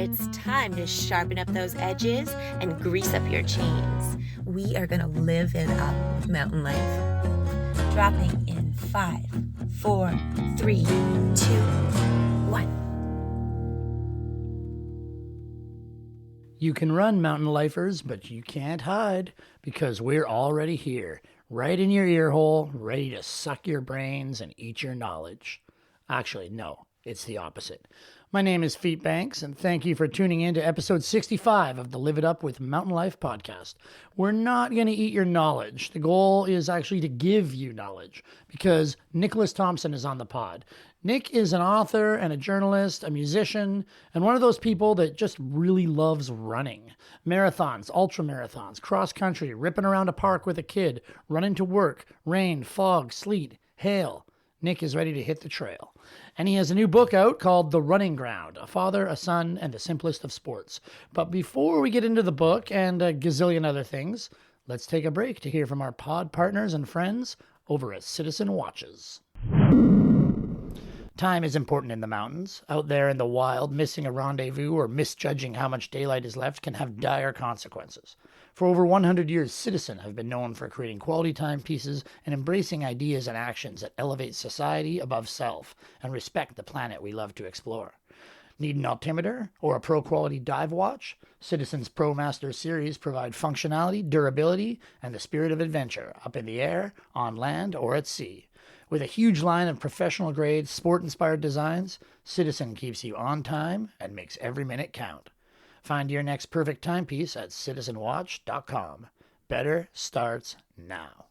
It's time to sharpen up those edges and grease up your chains. We are going to live it up with mountain life. Dropping in 5, 4, 3, 2, 1. You can run, mountain lifers, but you can't hide because we're already here, right in your ear hole, ready to suck your brains and eat your knowledge. Actually, no, it's the opposite. My name is Feet Banks, and thank you for tuning in to episode 65 of the Live It Up with Mountain Life podcast. We're not going to eat your knowledge. The goal is actually to give you knowledge because Nicholas Thompson is on the pod. Nick is an author and a journalist, a musician, and one of those people that just really loves running. Marathons, ultramarathons, cross-country, ripping around a park with a kid, running to work, rain, fog, sleet, hail. Nick is ready to hit the trail. And he has a new book out called The Running Ground, A Father, a Son, and the Simplest of Sports. But before we get into the book and a gazillion other things, let's take a break to hear from our pod partners and friends over at Citizen Watches. Time is important in the mountains. Out there in the wild, missing a rendezvous or misjudging how much daylight is left can have dire consequences. For over 100 years, Citizen have been known for creating quality timepieces and embracing ideas and actions that elevate society above self and respect the planet we love to explore. Need an altimeter or a pro-quality dive watch? Citizen's ProMaster series provide functionality, durability, and the spirit of adventure up in the air, on land, or at sea. With a huge line of professional-grade, sport-inspired designs, Citizen keeps you on time and makes every minute count. Find your next perfect timepiece at citizenwatch.com. Better starts now.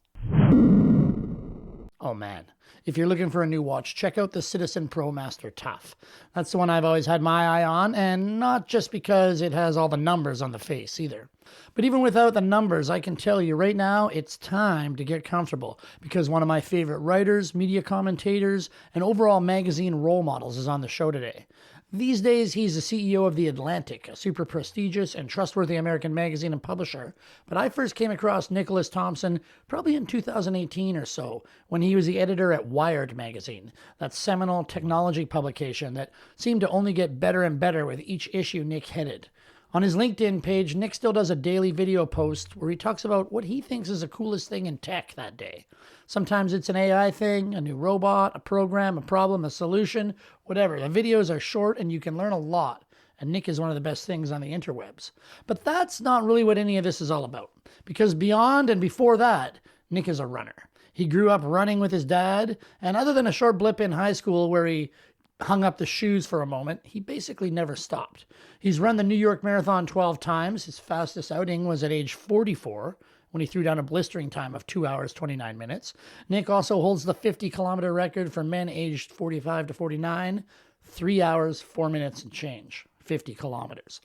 Oh man, if you're looking for a new watch, check out the Citizen ProMaster Tough. That's the one I've always had my eye on, and not just because it has all the numbers on the face either. But even without the numbers, I can tell you right now, it's time to get comfortable because one of my favorite writers, media commentators, and overall magazine role models is on the show today. These days, he's the CEO of The Atlantic, a super prestigious and trustworthy American magazine and publisher. But I first came across Nicholas Thompson probably in 2018 or so, when he was the editor at Wired magazine, that seminal technology publication that seemed to only get better and better with each issue Nick headed. On his LinkedIn page, Nick still does a daily video post where he talks about what he thinks is the coolest thing in tech that day. Sometimes it's an AI thing, a new robot, a program, a problem, a solution, whatever. The videos are short and you can learn a lot, and Nick is one of the best things on the interwebs. But that's not really what any of this is all about, because beyond and before that, Nick is a runner. He grew up running with his dad, and other than a short blip in high school where he hung up the shoes for a moment, he basically never stopped. He's run the New York Marathon 12 times. His fastest outing was at age 44, when he threw down a blistering time of 2 hours, 29 minutes. Nick also holds the 50-kilometer record for men aged 45 to 49, 3 hours, 4 minutes and change, 50 kilometers.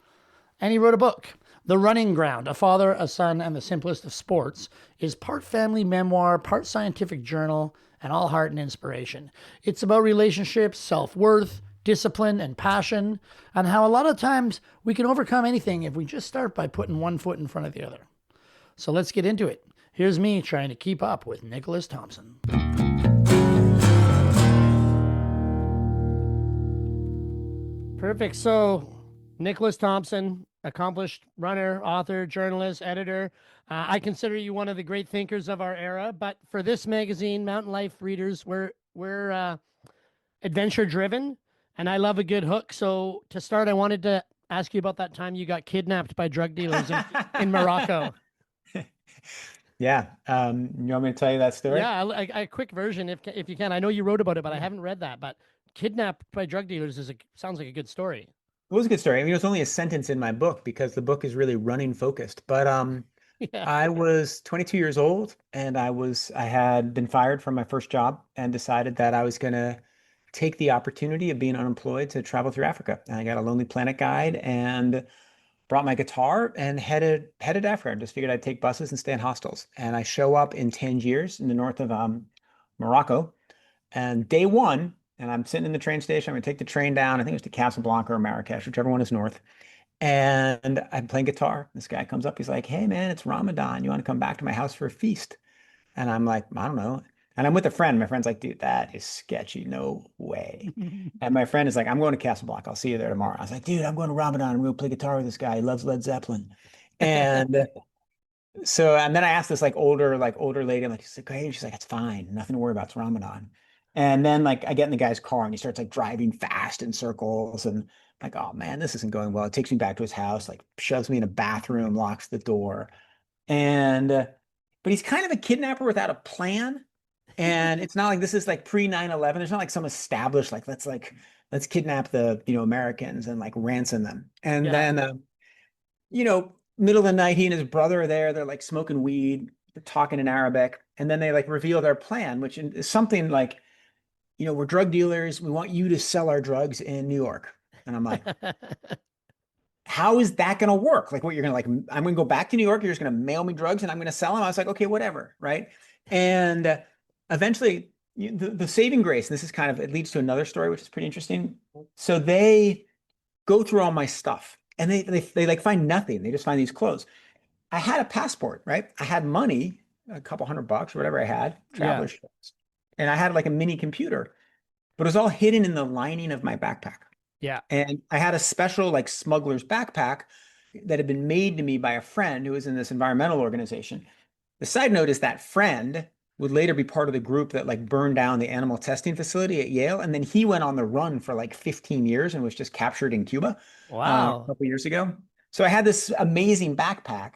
And he wrote a book. The Running Ground, A Father, a Son, and the Simplest of Sports is part family memoir, part scientific journal, and all heart and inspiration. It's about relationships, self-worth, discipline, and passion, and how a lot of times we can overcome anything if we just start by putting one foot in front of the other. So let's get into it. Here's me trying to keep up with Nicholas Thompson. Perfect. So, Nicholas Thompson, accomplished runner, author, journalist, editor. I consider you one of the great thinkers of our era. But for this magazine, Mountain Life readers, we're adventure-driven, and I love a good hook. So to start, I wanted to ask you about that time you got kidnapped by drug dealers in Morocco. Yeah. You want me to tell you that story? Yeah, a quick version if you can. I know you wrote about it, but I haven't read that. But kidnapped by drug dealers sounds like a good story. It was a good story. I mean, it was only a sentence in my book because the book is really running focused. But Yeah. I was 22 years old and I had been fired from my first job and decided that I was going to take the opportunity of being unemployed to travel through Africa. And I got a Lonely Planet guide and brought my guitar and headed Africa. I just figured I'd take buses and stay in hostels. And I show up in Tangiers in the north of Morocco. And day one, and I'm sitting in the train station. I'm going to take the train down. I think it was to Casablanca or Marrakesh, whichever one is north. And I'm playing guitar. This guy comes up. He's like, "Hey, man, it's Ramadan. You want to come back to my house for a feast?" And I'm like, "I don't know." And I'm with a friend. My friend's like, dude, that is sketchy. No way. And my friend is like, I'm going to Casablanca. I'll see you there tomorrow. I was like, dude, I'm going to Ramadan. I'm going to play guitar with this guy. He loves Led Zeppelin. And so, and then I asked this like older lady, I'm like, is it great? And she's like, it's fine. Nothing to worry about. It's Ramadan. And then like I get in the guy's car and he starts like driving fast in circles and like, oh man, this isn't going well. It takes me back to his house, like shoves me in a bathroom, locks the door. And but he's kind of a kidnapper without a plan. And it's not like this is like pre 9/11. There's not like some established let's kidnap the Americans and like ransom them. And Yeah. then middle of the night, he and his brother are there. They're like smoking weed, they're talking in Arabic, and then they like reveal their plan, which is something like, we're drug dealers. We want you to sell our drugs in New York. And I'm like, how is that going to work? Like, what you're going to like, I'm going to go back to New York. You're just going to mail me drugs and I'm going to sell them. I was like, okay, whatever. Right. And eventually, the saving grace, and this is kind of, it leads to another story, which is pretty interesting. So they go through all my stuff and they like find nothing. They just find these clothes. I had a passport, right? I had money, a couple $100 or whatever I had, Yeah. traveler's checks. And I had like a mini computer, but it was all hidden in the lining of my backpack. Yeah. And I had a special like smuggler's backpack that had been made to me by a friend who was in this environmental organization. The side note is that friend would later be part of the group that like burned down the animal testing facility at Yale. And then he went on the run for like 15 years and was just captured in Cuba a Wow. couple years ago. So I had this amazing backpack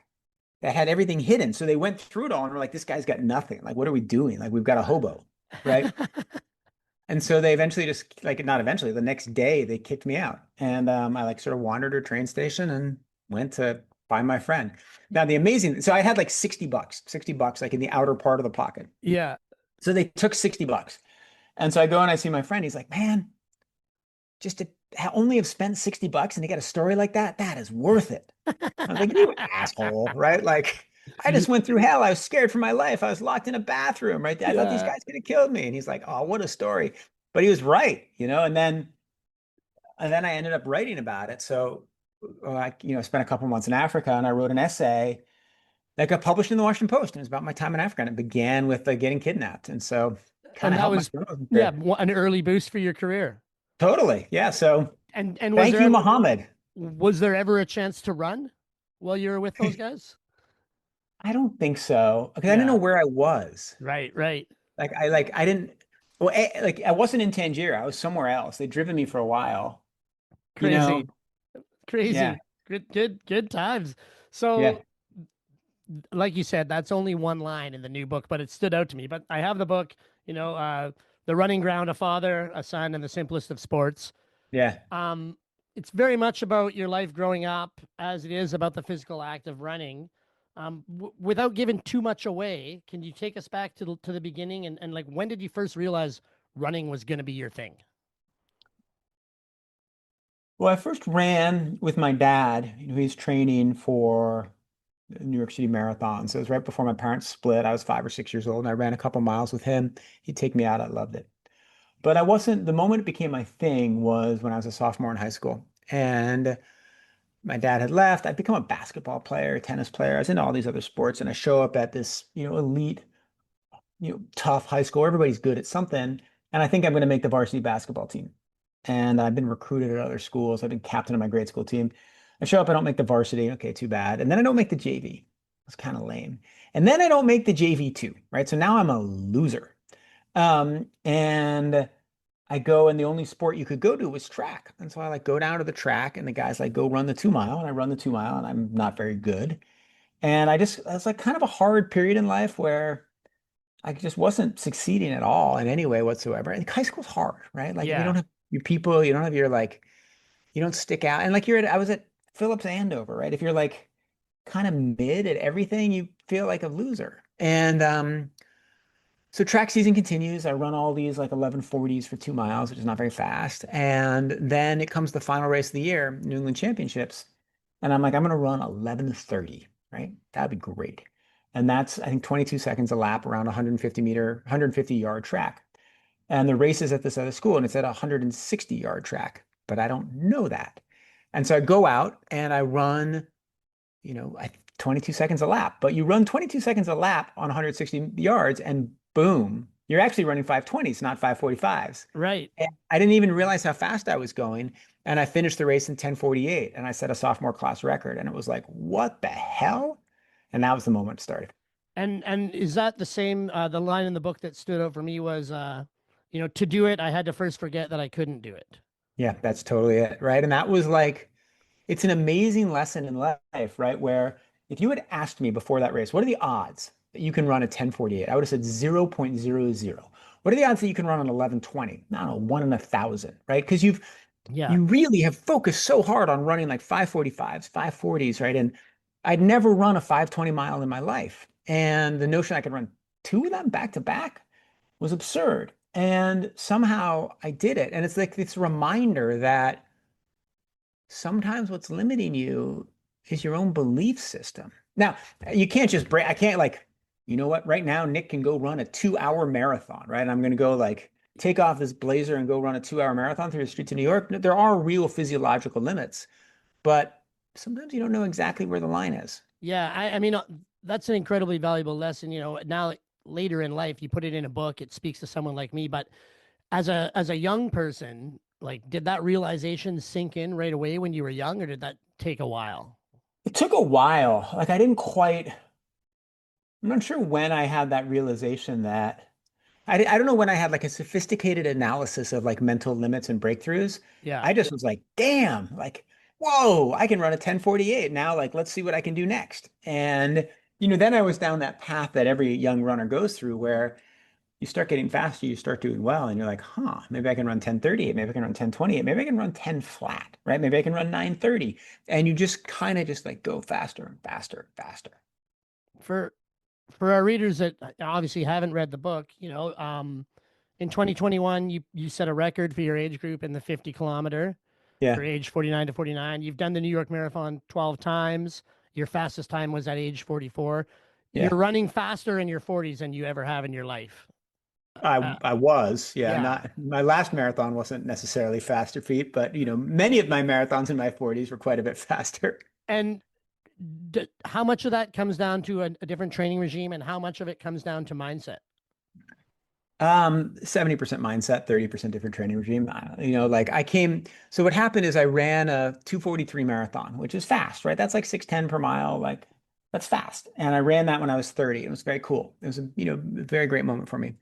that had everything hidden. So they went through it all and were like, this guy's got nothing. Like, what are we doing? Like, we've got a hobo, right? And so they eventually just like not eventually, the next day they kicked me out. And I like sort of wandered to a train station and went to find my friend. Now the amazing, so I had like $60 like in the outer part of the pocket. Yeah. So they took $60. And so I go and I see my friend. He's like, man, just to only have spent $60 and to get a story like that, that is worth it. I was like, you asshole, right? Like, I just went through hell. I was scared for my life. I was locked in a bathroom, right? I thought these Yeah. guys could have killed me. And he's like, oh, what a story. But he was right, and then I ended up writing about it. So I, spent a couple months in Africa and I wrote an essay that got published in the Washington Post. And it was about my time in Africa. And it began with getting kidnapped. And so kind And of that helped my was, journalism yeah, career. an early boost for your career. Totally. Yeah. So And thank you, Muhammad. was there ever a chance to run while you were with those guys? I don't think so because I didn't know Yeah. where I was. Right, right. I didn't well I wasn't in Tangier. I was somewhere else. They'd driven me for a while, you know. Crazy. Yeah. Crazy. Good times. Yeah. So, like you said, that's only one line in the new book, but it stood out to me. But I have the book, The Running Ground, A Father, a Son, and the Simplest of Sports. Yeah. Um, it's very much about your life growing up as it is about the physical act of running. Without giving too much away, can you take us back to the beginning and like when did you first realize running was going to be your thing? Well, I first ran with my dad. He's training for the New York City Marathon. So it was right before my parents split. I was 5 or 6 years old and I ran a couple miles with him. He'd take me out. I loved it. But the moment it became my thing was when I was a sophomore in high school. And my dad had left. I'd become a basketball player, a tennis player. I was into all these other sports. And I show up at this, elite, tough high school. Everybody's good at something. And I think I'm going to make the varsity basketball team. And I've been recruited at other schools. I've been captain of my grade school team. I show up, I don't make the varsity. Okay, too bad. And then I don't make the JV. It's kind of lame. And then I don't make the JV too, right? So now I'm a loser. And I go, and the only sport you could go to was track. And so I like go down to the track, and the guys like go run the 2 mile, and I run the 2 mile, and I'm not very good. And it's like kind of a hard period in life where I just wasn't succeeding at all in any way whatsoever. And high school's hard, right? Like you Yeah. don't have your people, you don't have your like, you don't stick out. And like I was at Phillips Andover, right? If you're like kind of mid at everything, you feel like a loser. And so track season continues. I run all these like 11:40s for 2 miles, which is not very fast. And then it comes the final race of the year, New England Championships. And I'm like, I'm going to run 11:30, right? That'd be great. And that's, I think, 22 seconds a lap around 150-yard track. And the race is at this other school and it's at a 160-yard track, but I don't know that. And so I go out and I run, 22 seconds a lap, but you run 22 seconds a lap on 160 yards and boom, you're actually running 5:20s, not 5:45s. Right. And I didn't even realize how fast I was going. And I finished the race in 10:48 and I set a sophomore class record. And it was like, what the hell? And that was the moment it started. And is that the same? The line in the book that stood out for me was, to do it, I had to first forget that I couldn't do it. Yeah, that's totally it. Right. And that was like, it's an amazing lesson in life, right? Where if you had asked me before that race, what are the odds that you can run a 10:48? I would have said 0.00. What are the odds that you can run an 11:20? I don't know, 1 in 1,000, right? Because Yeah. you really have focused so hard on running like 5:45s, 5:40s, right? And I'd never run a 5:20 mile in my life. And the notion I could run two of them back to back was absurd. And somehow I did it. And it's like this reminder that sometimes what's limiting you is your own belief system. Now, you can't just break, I can't like, you know what, right now, Nick can go run a 2 hour marathon, right? I'm going to go like take off this blazer and go run a 2 hour marathon through the streets of New York. There are real physiological limits, but sometimes you don't know exactly where the line is. Yeah. I mean, that's an incredibly valuable lesson. Now later in life, you put it in a book, it speaks to someone like me. But as a young person, like, did that realization sink in right away when you were young, or did that take a while? It took a while. Like I didn't quite, I'm not sure when I had that realization that I don't know when I had like a sophisticated analysis of like mental limits and breakthroughs. Yeah. I just was like, damn, like, whoa, I can run a 10:48 now. Like, let's see what I can do next. And, then I was down that path that every young runner goes through where you start getting faster, you start doing well, and you're like, huh, maybe I can run 10:38, maybe I can run 10:28, maybe I can run 10 flat, right? Maybe I can run 9:30. And you just kind of just like go faster and faster and faster. For for our readers that obviously haven't read the book, in 2021, you set a record for your age group in the 50 kilometer Yeah. for age 49 to 49. You've done the New York Marathon 12 times. Your fastest time was at age 44. You're Yeah. running faster in your 40s than you ever have in your life. I was, yeah, Yeah. not my last marathon wasn't necessarily faster feet, but many of my marathons in my 40s were quite a bit faster. And how much of that comes down to a different training regime, and how much of it comes down to mindset? 70% mindset, 30% different training regime. Like so what happened is I ran a 2:43 marathon, which is fast, right? That's like 6:10 per mile, like that's fast. And I ran that when I was 30. It was very cool. It was a very great moment for me.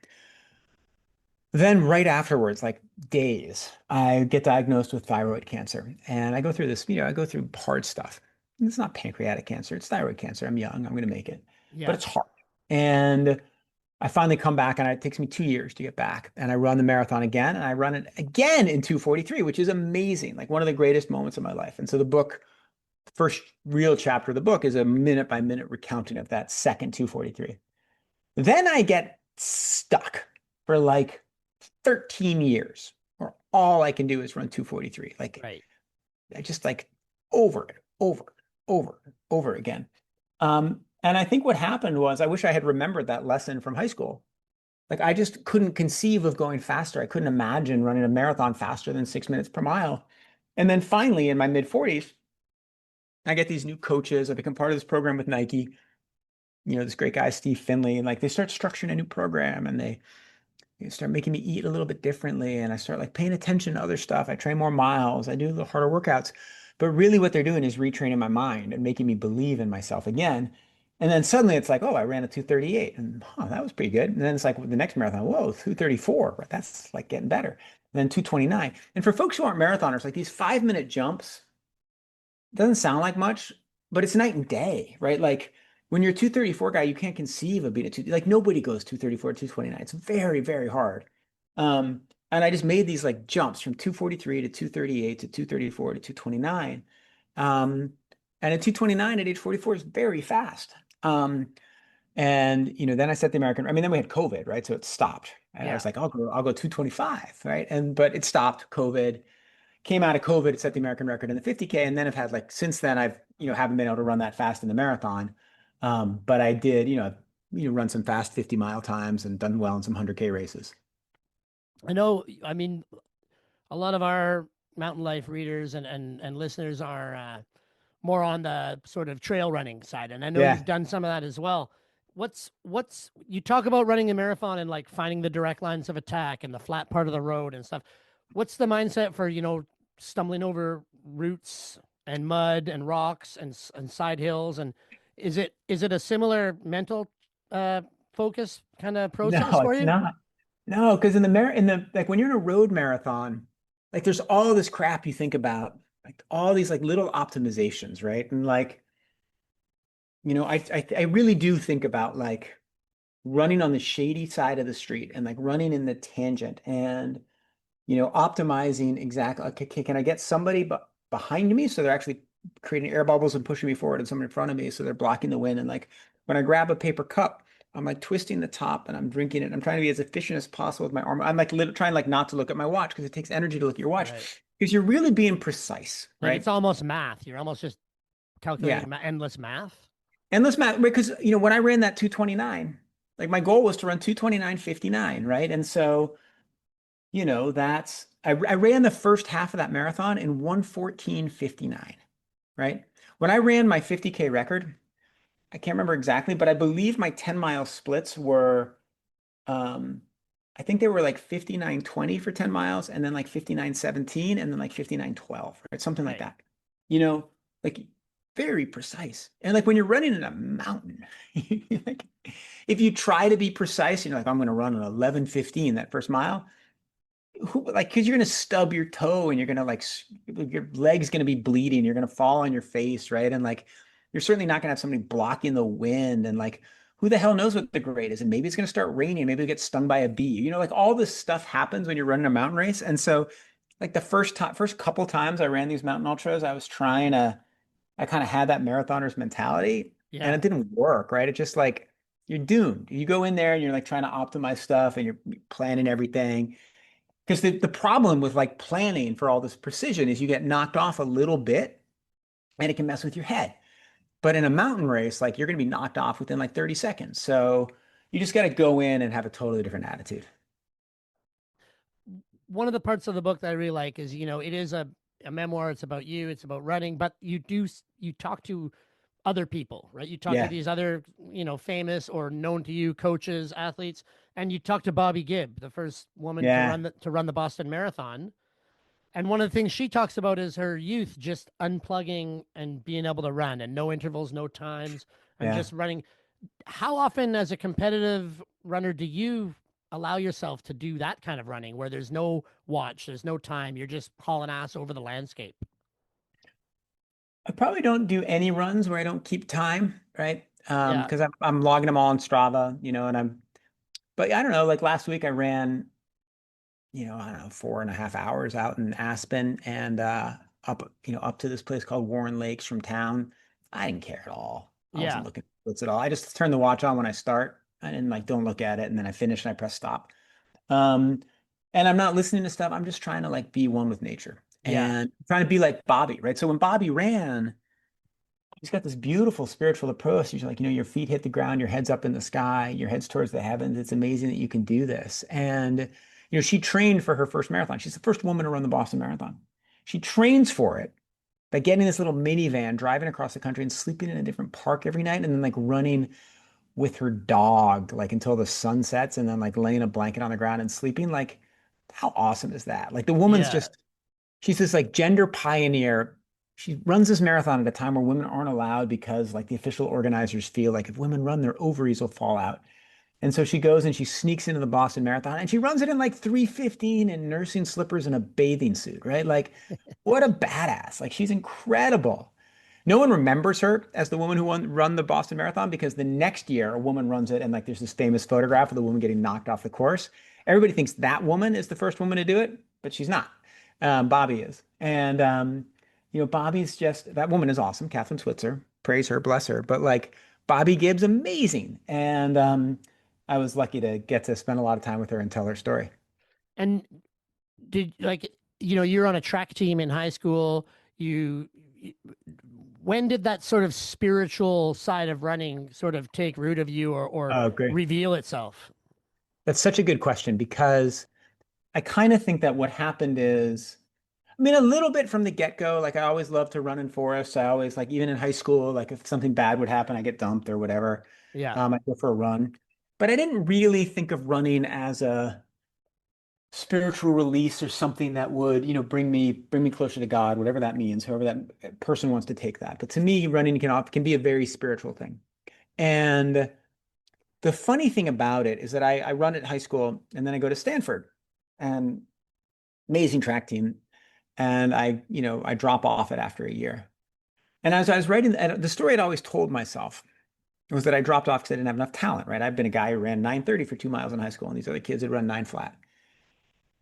Then right afterwards, like days, I get diagnosed with thyroid cancer. And I go through this, I go through hard stuff. It's not pancreatic cancer, it's thyroid cancer. I'm young, I'm going to make it. But Yeah. it's hard. And I finally come back and it takes me 2 years to get back. And I run the marathon again and I run it again in 2:43, which is amazing. Like one of the greatest moments of my life. And so the first real chapter of the book is a minute by minute recounting of that second 2:43. Then I get stuck for like 13 years where all I can do is run 2:43. Like Right. I just like over and over and over and over again. And I think what happened was I wish I had remembered that lesson from high school. Like I just couldn't conceive of going faster. I couldn't imagine running a marathon faster than 6 minutes per mile. And then finally in my mid 40s, I get these new coaches. I become part of this program with Nike, this great guy, Steve Finley, and like they start structuring a new program and they start making me eat a little bit differently. And I start like paying attention to other stuff. I train more miles. I do a little harder workouts. But really what they're doing is retraining my mind and making me believe in myself again. And then suddenly it's like, oh, I ran a 2:38 and that was pretty good. And then it's like the next marathon, whoa, 2:34. Right? That's like getting better. And then 2:29. And for folks who aren't marathoners, like these 5 minute jumps, doesn't sound like much, but it's night and day, right? Like when you're a 2:34 guy, you can't conceive of being a two, like nobody goes 2:34, 2:29. It's very, very hard. And I just made these like jumps from 2:43 to 2:38 to 2:34 to 2:29. And at 2:29 at age 44 is very fast. And then I set the American, I mean, then we had COVID, right? So it stopped. And I Yeah. was like, I'll go 2:25, right? But it stopped. COVID came out of COVID, it set the American record in the 50K. And then I've had like, since then I've, haven't been able to run that fast in the marathon. But I did, run some fast 50-mile times and done well in some 100K races. I know. I mean, a lot of our mountain life readers and listeners are more on the sort of trail running side, and I know Yeah. you've done some of that as well. what's you talk about running a marathon and like finding the direct lines of attack and the flat part of the road and stuff. What's the mindset for, stumbling over roots and mud and rocks and side hills, and is it a similar mental uh focus kind of process No, for it's you? not. No, because in the like when you're in a road marathon, like there's all this crap you think about, like all these like little optimizations, right? And like, I really do think about like running on the shady side of the street and like running in the tangent and optimizing exactly. Okay, can I get somebody behind me so they're actually creating air bubbles and pushing me forward, and someone in front of me so they're blocking the wind. And like when I grab a paper cup, I'm like twisting the top and I'm drinking it. I'm trying to be as efficient as possible with my arm. I'm like trying like not to look at my watch because it takes energy to look at your watch Right. because you're really being precise, Like it's right? almost math. You're almost just Yeah. calculating endless math. Endless math because when I ran that 229, like my goal was to run 229.59, right? And so that's I ran the first half of that marathon in 1:14:59, right? When I ran my 50K record, I can't remember exactly, but I believe my 10-mile splits were um I think they were like 59:20 for 10 miles and then like 59:17 and then like 59:12, right? Something like Right. that. You know, like very precise. And like when you're running in a mountain, like if you try to be precise, like I'm going to run an 11:15 that first mile, like because you're gonna stub your toe and you're gonna like your leg's gonna be bleeding, you're gonna fall on your face, right? And like you're certainly not gonna have somebody blocking the wind, and like who the hell knows what the grade is? And maybe it's gonna start raining, maybe you get stung by a bee. Like all this stuff happens when you're running a mountain race. And so like the first couple times I ran these mountain ultras, I kind of had that marathoner's mentality and Yeah. it didn't work, right? It just like you're doomed. You go in there and you're like trying to optimize stuff and you're planning everything. Because the problem with like planning for all this precision is you get knocked off a little bit and it can mess with your head. But in a mountain race, like you're going to be knocked off within like 30 seconds. So you just got to go in and have a totally different attitude. One of the parts of the book that I really like is, it is a memoir. It's about you. It's about running, but you talk to other people, right? You talk to Yeah. these other, famous or known to you coaches, athletes, and you talk to Bobby Gibb, the first woman to Yeah. run the Boston Marathon. And one of the things she talks about is her youth just unplugging and being able to run and no intervals, no times, and Yeah. just running. How often, as a competitive runner, do you allow yourself to do that kind of running where there's no watch, there's no time, you're just hauling ass over the landscape? I probably don't do any runs where I don't keep time, right? Yeah. Because I'm logging them all on Strava, and but I don't know, like last week I ran, I don't know, 4.5 hours out in Aspen and up to this place called Warren Lakes from town. I didn't care at all. I Yeah. wasn't looking at splits at all. I just turn the watch on when I start and like don't look at it, and then I finish and I press stop. Um, and I'm not listening to stuff. I'm just trying to like be one with nature Yeah. and trying to be like Bobby, right? So when Bobby ran, he's got this beautiful spiritual approach. He's like, your feet hit the ground, your head's up in the sky, your head's towards the heavens. It's amazing that you can do this. And, she trained for her first marathon. She's the first woman to run the Boston Marathon. She trains for it by getting this little minivan, driving across the country and sleeping in a different park every night, and then like running with her dog, like until the sun sets, and then like laying a blanket on the ground and sleeping. Like, how awesome is that? Like the woman's Yeah. just she's this like gender pioneer. She runs this marathon at a time where women aren't allowed because like the official organizers feel like if women run, their ovaries will fall out. And so she goes and she sneaks into the Boston Marathon and she runs it in like 3:15 in nursing slippers and a bathing suit, right? Like, what a badass. Like, she's incredible. No one remembers her as the woman who run the Boston Marathon because the next year a woman runs it and like there's this famous photograph of the woman getting knocked off the course. Everybody thinks that woman is the first woman to do it, but she's not. Bobby is. And Bobby's just that woman is awesome. Catherine Switzer, praise her, bless her. But like Bobby Gibbs, amazing. And I was lucky to get to spend a lot of time with her and tell her story. And did like you're on a track team in high school. You when did that sort of spiritual side of running sort of take root of you or Oh, great. reveal itself? That's such a good question because I kind of think that what happened is, I mean, a little bit from the get-go, like I always loved to run in forests. I always like, even in high school, like if something bad would happen, I get dumped or whatever. Yeah. I go for a run, but I didn't really think of running as a spiritual release or something that would, bring me closer to God, whatever that means, however that person wants to take that. But to me, running can be a very spiritual thing. And the funny thing about it is that I run at high school and then I go to Stanford and amazing track team. And I drop off it after a year. And as I was writing, and the story I'd always told myself was that I dropped off because I didn't have enough talent, right? I've been a guy who ran 9:30 for 2 miles in high school, and these other kids had run 9 flat.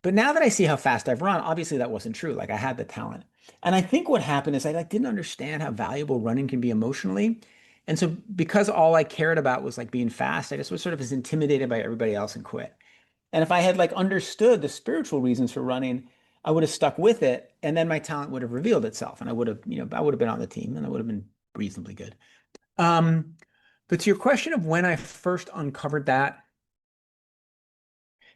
But now that I see how fast I've run, obviously that wasn't true. Like I had the talent. And I think what happened is I like didn't understand how valuable running can be emotionally. And so because all I cared about was like being fast, I just was sort of as intimidated by everybody else and quit. And if I had like understood the spiritual reasons for running, I would have stuck with it, and then my talent would have revealed itself, and I would have been on the team, and I would have been reasonably good. Um, but to your question of when I first uncovered that,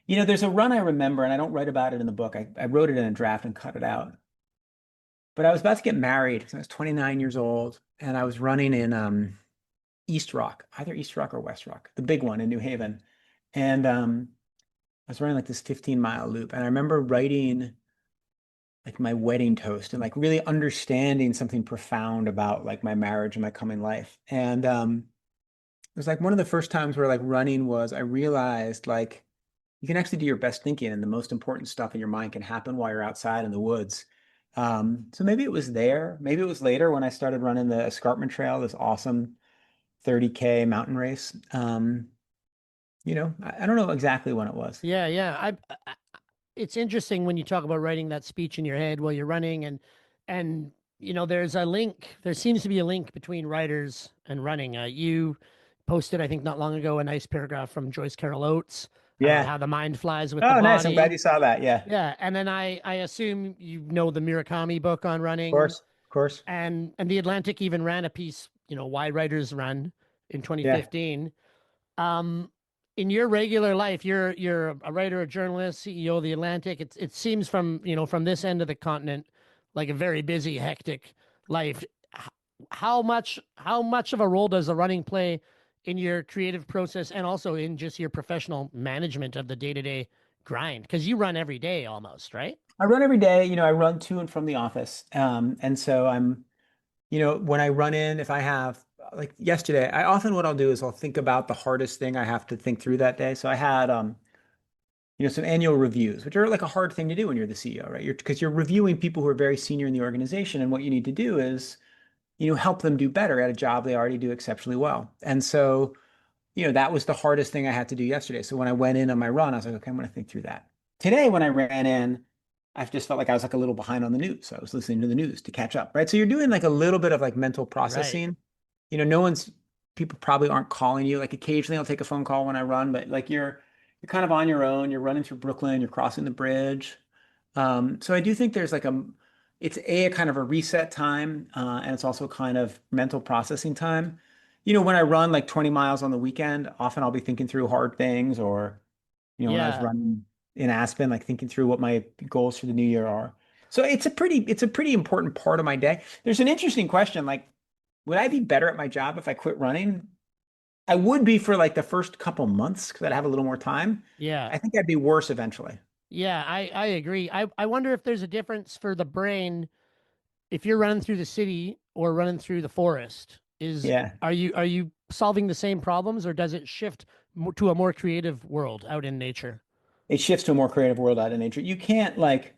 there's a run I remember, and I don't write about it in the book. I wrote it in a draft and cut it out. But I was about to get married. So I was 29 years old, and I was running in East Rock, either East Rock or West Rock, the big one in New Haven. And I was running like this 15-mile loop. And I remember writing like my wedding toast and like really understanding something profound about like my marriage and my coming life. And it was like one of the first times where like running was, I realized like you can actually do your best thinking and the most important stuff in your mind can happen while you're outside in the woods. So maybe it was there, maybe it was later when I started running the escarpment trail, this awesome 30K mountain race. I don't know exactly when it was. Yeah, yeah. It's interesting when you talk about writing that speech in your head while you're running and there's a link. There seems to be a link between writers and running. You posted, I think, not long ago, a nice paragraph from Joyce Carol Oates about Yeah. how the mind flies with the Oh, nice. I'm glad body. you saw that. Yeah. Of Yeah, and then I assume you know the Murakami book on running, course. Of course. and the Atlantic even ran a piece, Why Writers Run in Yeah. 2015. Um, in your regular life, you're a writer, a journalist, CEO of the Atlantic. It seems from from this end of the continent like a very busy, hectic life. How much of a role does the running play in your creative process and also in just your professional management of the day-to-day grind? Because you run every day almost, right? I run every day. I run to and from the office. And so when I run in, if I have like yesterday, I often what I'll do is I'll think about the hardest thing I have to think through that day. So I had some annual reviews, which are like a hard thing to do when you're the CEO, right? Because you're reviewing people who are very senior in the organization, and what you need to do is, help them do better at a job they already do exceptionally well. And so, that was the hardest thing I had to do yesterday. So when I went in on my run, I was like, okay, I'm going to think through that. Today, when I ran in, I just felt like I was like a little behind on the news. So I was listening to the news to catch up, right? So you're doing like a little bit of like mental Right. processing. No one's people probably aren't calling you. Like occasionally I'll take a phone call when I run, but like you're kind of on your own. You're running through Brooklyn, you're crossing the bridge. So I do think there's like it's a kind of a reset time, and it's also kind of mental processing time. When I run like 20 miles on the weekend, often I'll be thinking through hard things, or when I was Yeah. running in Aspen, like thinking through what my goals for the new year are. So it's a pretty important part of my day. There's an interesting question, like, would I be better at my job if I quit running? I would be for like the first couple months because I'd have a little more time. Yeah. I think I'd be worse eventually. Yeah, I agree. I wonder if there's a difference for the brain if you're running through the city or running through the forest. Is Yeah. are you solving the same problems or does it shift to a more creative world out in nature? It shifts to a more creative world out of nature. You can't like,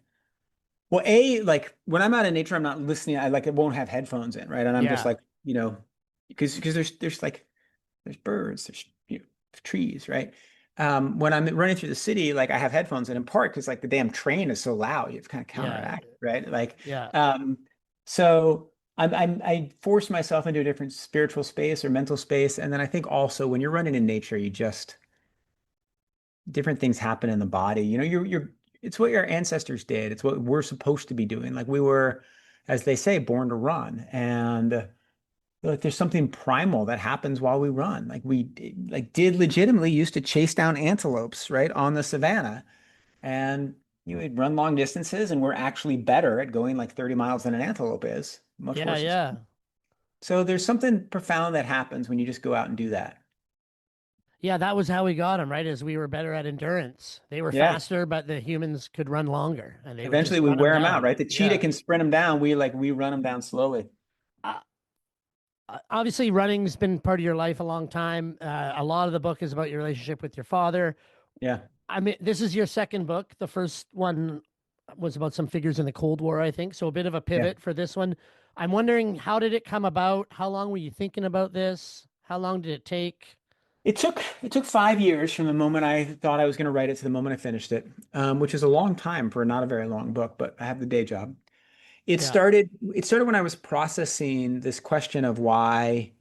well, like when I'm out in nature, I'm not listening. I like, it won't have headphones in, right? And I'm just Yeah. like, because there's like, there's birds, there's trees, right? When I'm running through the city, like I have headphones in part because like the damn train is so loud, you have to kind of Yeah. counteract, right? Like, Yeah. so I force myself into a different spiritual space or mental space, and then I think also when you're running in nature, you just different things happen in the body. It's what your ancestors did. It's what we're supposed to be doing. Like we were, as they say, born to run. And like there's something primal that happens while we run. Like we did legitimately used to chase down antelopes, right, on the savannah. And would run long distances, and we're actually better at going like 30 miles than an antelope is. Most Yeah. horses. Yeah. So there's something profound that happens when you just go out and do that. Yeah, that was how we got them, right? As we were better at endurance. They were Yeah. faster, but the humans could run longer, and they would Eventually just we run them wear them out, down. right? The cheetah Yeah. can sprint them down. We run them down slowly. Uh, Obviously, running's been part of your life a long time. A lot of the book is about your relationship with your father. Yeah. I mean, this is your second book. The first one was about some figures in the Cold War, I think. So a bit of a Yeah. pivot for this one. I'm wondering, how did it come about? How long were you thinking about this? How long did it take? It took 5 years from the moment I thought I was going to write it to the moment I finished it, which is a long time for not a very long book, but I have the day job. It Yeah, started it started when I was processing this question of why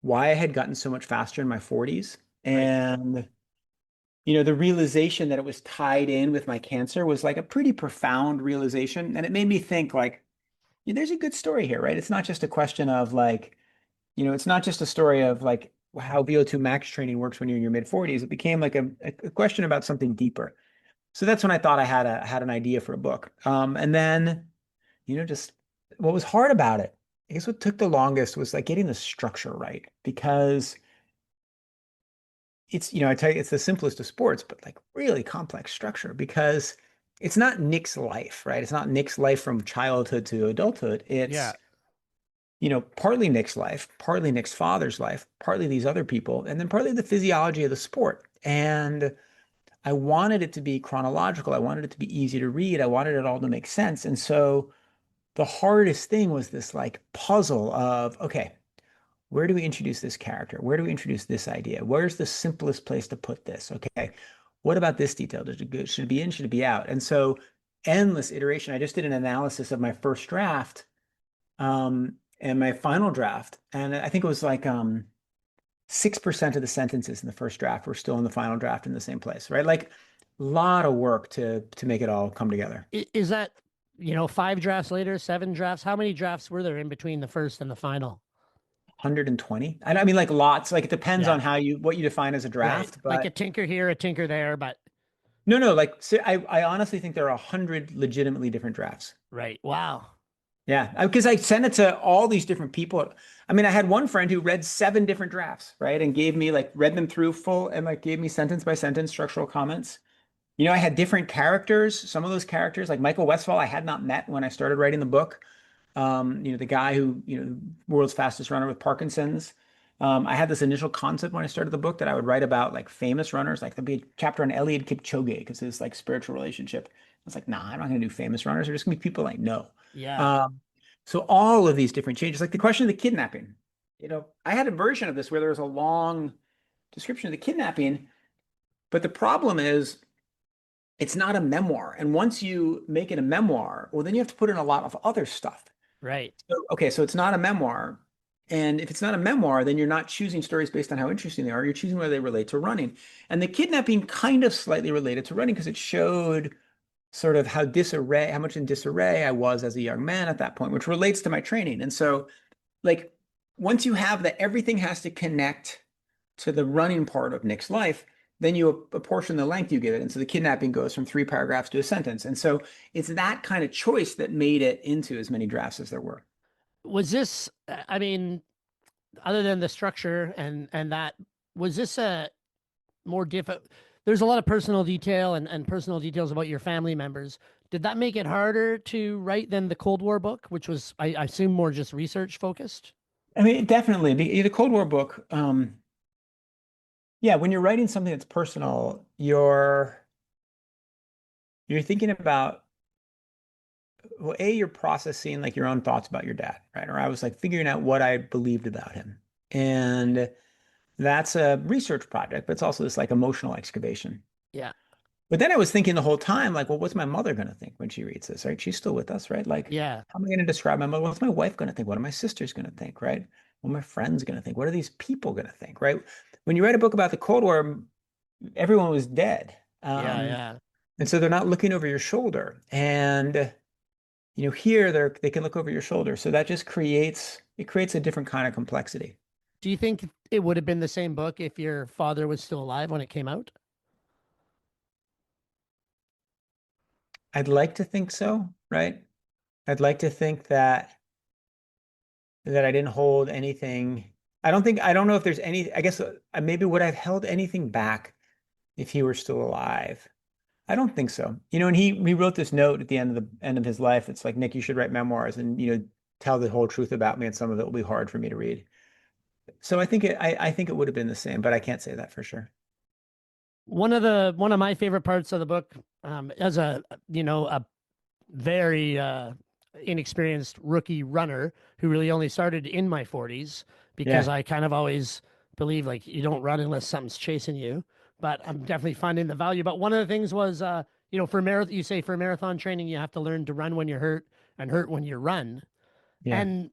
I had gotten so much faster in my 40s. right. And the realization that it was tied in with my cancer was like a pretty profound realization. And it made me think like, there's a good story here, right? It's not just a question of like, it's not just a story of like how VO2 max training works when you're in your mid 40s. It became like a question about something deeper. So that's when I thought I had an idea for a book. And then, just what was hard about it, I guess what took the longest was like getting the structure right because I tell you, it's the simplest of sports, but like really complex structure because it's not Nick's life, right? It's not Nick's life from childhood to adulthood. Yeah. It's, partly Nick's life, partly Nick's father's life, partly these other people, and then partly the physiology of the sport. And I wanted it to be chronological. I wanted it to be easy to read. I wanted it all to make sense. And so the hardest thing was this like puzzle of, okay, where do we introduce this character? Where do we introduce this idea? Where's the simplest place to put this? Okay, what about this detail? Should it be in? Should it be out? And so endless iteration. I just did an analysis of my first draft and my final draft. And I think it was like 6% of the sentences in the first draft were still in the final draft in the same place, right? Like a lot of work to make it all come together. Is that, 5 drafts later, 7 drafts? How many drafts were there in between the first and the final? 120. I mean, like lots. Like it depends Yeah, on what you define as a right. draft, Like a but tinker here, a tinker there, but no. Like I honestly think there are 100 legitimately different drafts. right. Wow. Yeah, because I sent it to all these different people. I mean, I had one friend who read 7 different drafts, right, and gave me like read them through full and like gave me sentence by sentence structural comments. I had different characters. Some of those characters, like Michael Westphal, I had not met when I started writing the book. The guy who, world's fastest runner with Parkinson's. I had this initial concept when I started the book that I would write about like famous runners, like there'd be a chapter on Eliud Kipchoge because his like spiritual relationship. I was like, nah, I'm not going to do famous runners. They're just going to be people I know. Yeah. Um, so all of these different changes, like the question of the kidnapping, I had a version of this where there was a long description of the kidnapping, but the problem is it's not a memoir. And once you make it a memoir, well, then you have to put in a lot of other stuff. Right. Okay, so it's not a memoir. And if it's not a memoir, then you're not choosing stories based on how interesting they are. You're choosing where they relate to running. And the kidnapping kind of slightly related to running because it showed sort of how much in disarray I was as a young man at that point, which relates to my training. And so, like, once you have that, everything has to connect to the running part of Nick's life, then you apportion the length you give it. And so the kidnapping goes from 3 paragraphs to a sentence. And so it's that kind of choice that made it into as many drafts as there were. Was this, I mean, other than the structure and that, was this a more difficult? There's a lot of personal detail and personal details about your family members. Did that make it harder to write than the Cold War book, which was, I assume, more just research focused? I mean, definitely the Cold War book. Yeah, when you're writing something that's personal, you're thinking about, well, you're processing like your own thoughts about your dad, right? Or I was like figuring out what I believed about him. And that's a research project, but it's also this like emotional excavation. Yeah. But then I was thinking the whole time, like, well, what's my mother going to think when she reads this, right? She's still with us, right? Like, Yeah. how am I going to describe my mother? What's my wife going to think? What are my sisters going to think, right? What are my friends going to think? What are these people going to think, right? When you write a book about the Cold War, everyone was dead. Yeah. Yeah. And so they're not looking over your shoulder. And, here they can look over your shoulder. So that just creates a different kind of complexity. Do you think it would have been the same book if your father was still alive when it came out? I'd like to think so, right? I'd like to think that I didn't hold anything I don't know if there's any, I guess maybe would I have held anything back if he were still alive? I don't think so. And he wrote this note at the end of his life. It's like, Nick, you should write memoirs and, tell the whole truth about me, and some of it will be hard for me to read. So I think it would have been the same, but I can't say that for sure. One of my favorite parts of the book, as a very inexperienced rookie runner who really only started in my 40s, because Yeah. I kind of always believe like you don't run unless something's chasing you. But I'm definitely finding the value. But one of the things was, for marathon, you say for marathon training, you have to learn to run when you're hurt and hurt when you run. Yeah. And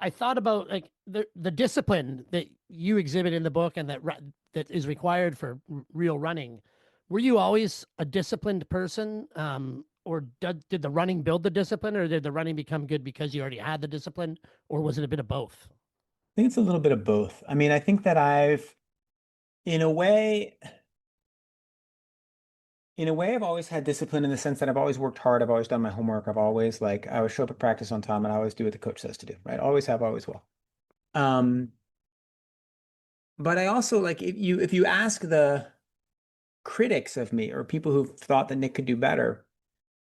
I thought about like the discipline that you exhibit in the book and that is required for real running. Were you always a disciplined person, or did the running build the discipline, or did the running become good because you already had the discipline, or was it a bit of both? I think it's a little bit of both. I mean, I think that in a way, I've always had discipline in the sense that I've always worked hard. I've always done my homework. I always show up at practice on time, and I always do what the coach says to do, right? Always have, always will. Um, but I also like if you ask the critics of me or people who've thought that Nick could do better,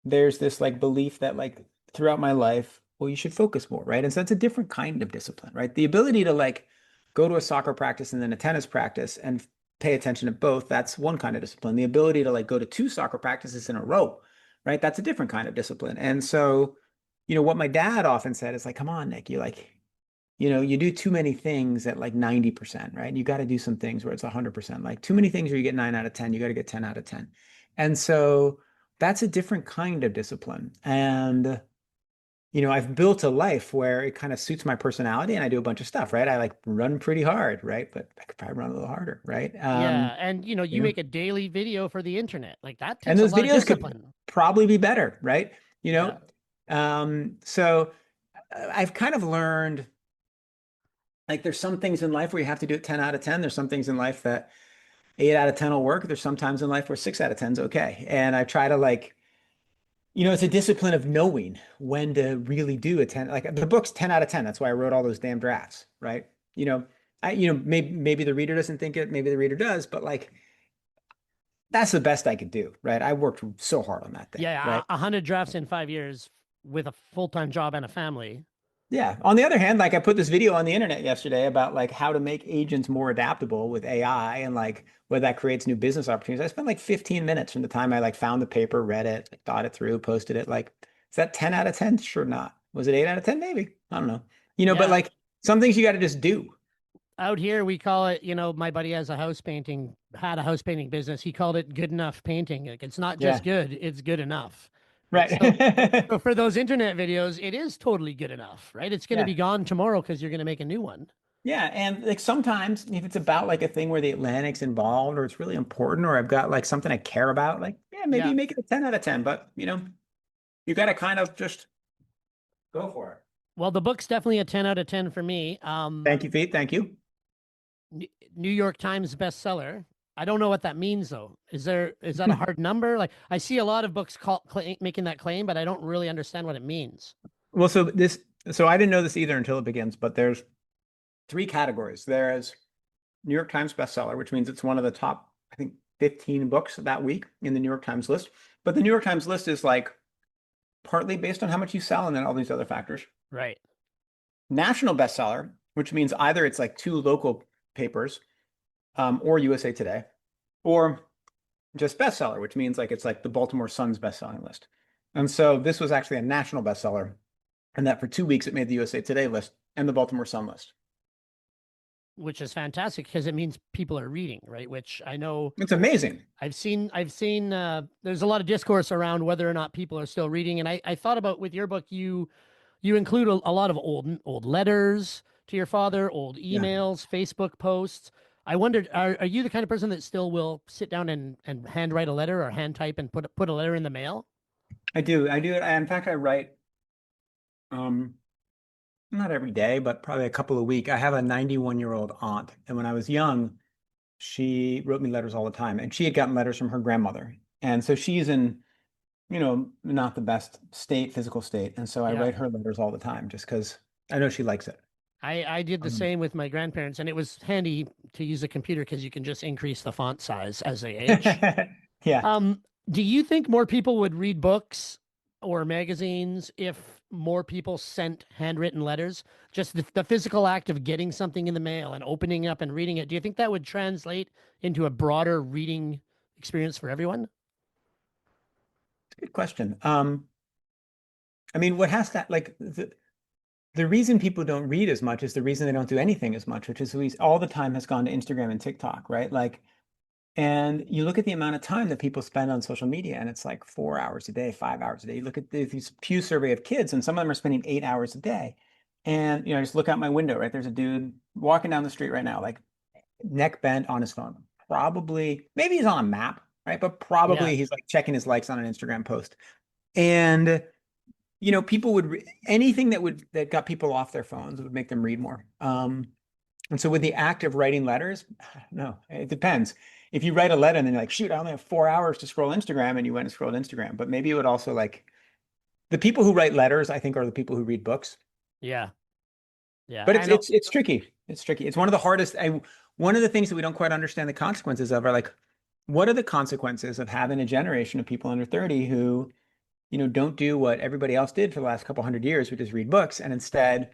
there's this like belief that like throughout my life, well, you should focus more, right? And so that's a different kind of discipline, right? The ability to like go to a soccer practice and then a tennis practice and pay attention to both, that's one kind of discipline. The ability to like go to two soccer practices in a row, right? That's a different kind of discipline. And so, what my dad often said is like, come on, Nick, you do too many things at like 90%, right? You got to do some things where it's 100%. Like too many things where you get 9 out of 10, you got to get 10 out of 10. And so that's a different kind of discipline. And, I've built a life where it kind of suits my personality and I do a bunch of stuff, right? I like run pretty hard, right? But I could probably run a little harder, right? Yeah, and You you know, make a daily video for the internet. Like that and takes a those lot of videos could discipline. probably be better, right? You Yeah. know, so I've kind of learned like there's some things in life where you have to do it 10 out of 10. There's some things in life that 8 out of 10 will work. There's some times in life where 6 out of 10 is okay. And I try to like, it's a discipline of knowing when to really do a 10. Like the book's 10 out of 10. That's why I wrote all those damn drafts, right? Maybe the reader doesn't think it, maybe the reader does, but like that's the best I could do, right? I worked so hard on that thing, Yeah, right? 100 drafts in 5 years with a full-time job and a family. Yeah. On the other hand, like I put this video on the internet yesterday about like how to make agents more adaptable with AI and like whether that creates new business opportunities. I spent like 15 minutes from the time I like found the paper, read it, like, thought it through, posted it. Like, is that 10 out of 10? Sure not. Was it 8 out of 10? Maybe. I don't know. But Yeah, like some things you got to just do. out here we call it, my buddy had a house painting business. He called it good enough painting. Like it's not just Yeah. good, it's good enough. Right. Right. So for those internet videos, it is totally good enough, right? It's going to Yeah. be gone tomorrow because you're going to make a new one. Yeah. And like sometimes if it's about like a thing where the Atlantic's involved or it's really important or I've got like something I care about, like, yeah, maybe Yeah. you make it a 10 out of 10, but you got to kind of just go for it. Well, the book's definitely a 10 out of 10 for me. Thank you, Pete. Thank you. New York Times bestseller. I don't know what that means though. Is that a hard number? Like I see a lot of books making that claim, but I don't really understand what it means. Well, so I didn't know this either until it begins, but there's three categories. There's New York Times bestseller, which means it's one of the top, I think, 15 books that week in the New York Times list. But the New York Times list is like partly based on how much you sell and then all these other factors. Right. National bestseller, which means either it's like two local papers, or USA Today, or just bestseller, which means like it's like the Baltimore Sun's best-selling list. And so this was actually a national bestseller, and that for 2 weeks it made the USA Today list and the Baltimore Sun list. Which is fantastic because it means people are reading, right? Which I know It's amazing. I've seen there's a lot of discourse around whether or not people are still reading. And I thought about with your book, you include a lot of old letters to your father, old Yeah, emails, Facebook posts. I wondered, are you the kind of person that still will sit down and handwrite a letter or hand type and put a letter in the mail? I do. I do it. In fact, I write um not every day, but probably a couple a week. I have a 91-year-old aunt, and when I was young, she wrote me letters all the time, and she had gotten letters from her grandmother. And so she's in, not the best physical state. And so I Yeah. write her letters all the time just because I know she likes it. I did the Um, same with my grandparents, and it was handy to use a computer because you can just increase the font size as they age. yeah. Do you think more people would read books or magazines if more people sent handwritten letters? Just the physical act of getting something in the mail and opening up and reading it. Do you think that would translate into a broader reading experience for everyone? Good question. I mean, what has to like the reason people don't read as much is the reason they don't do anything as much, which is we all the time has gone to Instagram and TikTok, right? Like, and you look at the amount of time that people spend on social media, and it's like 4 hours a day, 5 hours a day. You look at these Pew survey of kids, and some of them are spending 8 hours a day. And I just look out my window, right? There's a dude walking down the street right now, like neck bent on his phone. Probably, maybe he's on a map, right? But Yeah, probably he's like checking his likes on an Instagram post. And people would anything that got people off their phones would make them read more. And so with the act of writing letters, no, it depends. If you write a letter and then you're like, shoot, I only have 4 hours to scroll Instagram, and you went and scrolled Instagram. But maybe it would also like the people who write letters, I think, are the people who read books. yeah, yeah. But I it's know. it's it's tricky. It's tricky. It's one of the hardest. One of the things that we don't quite understand the consequences of are like, what are the consequences of having a generation of people under 30 who don't do what everybody else did for the last couple hundred years, which is read books, and instead,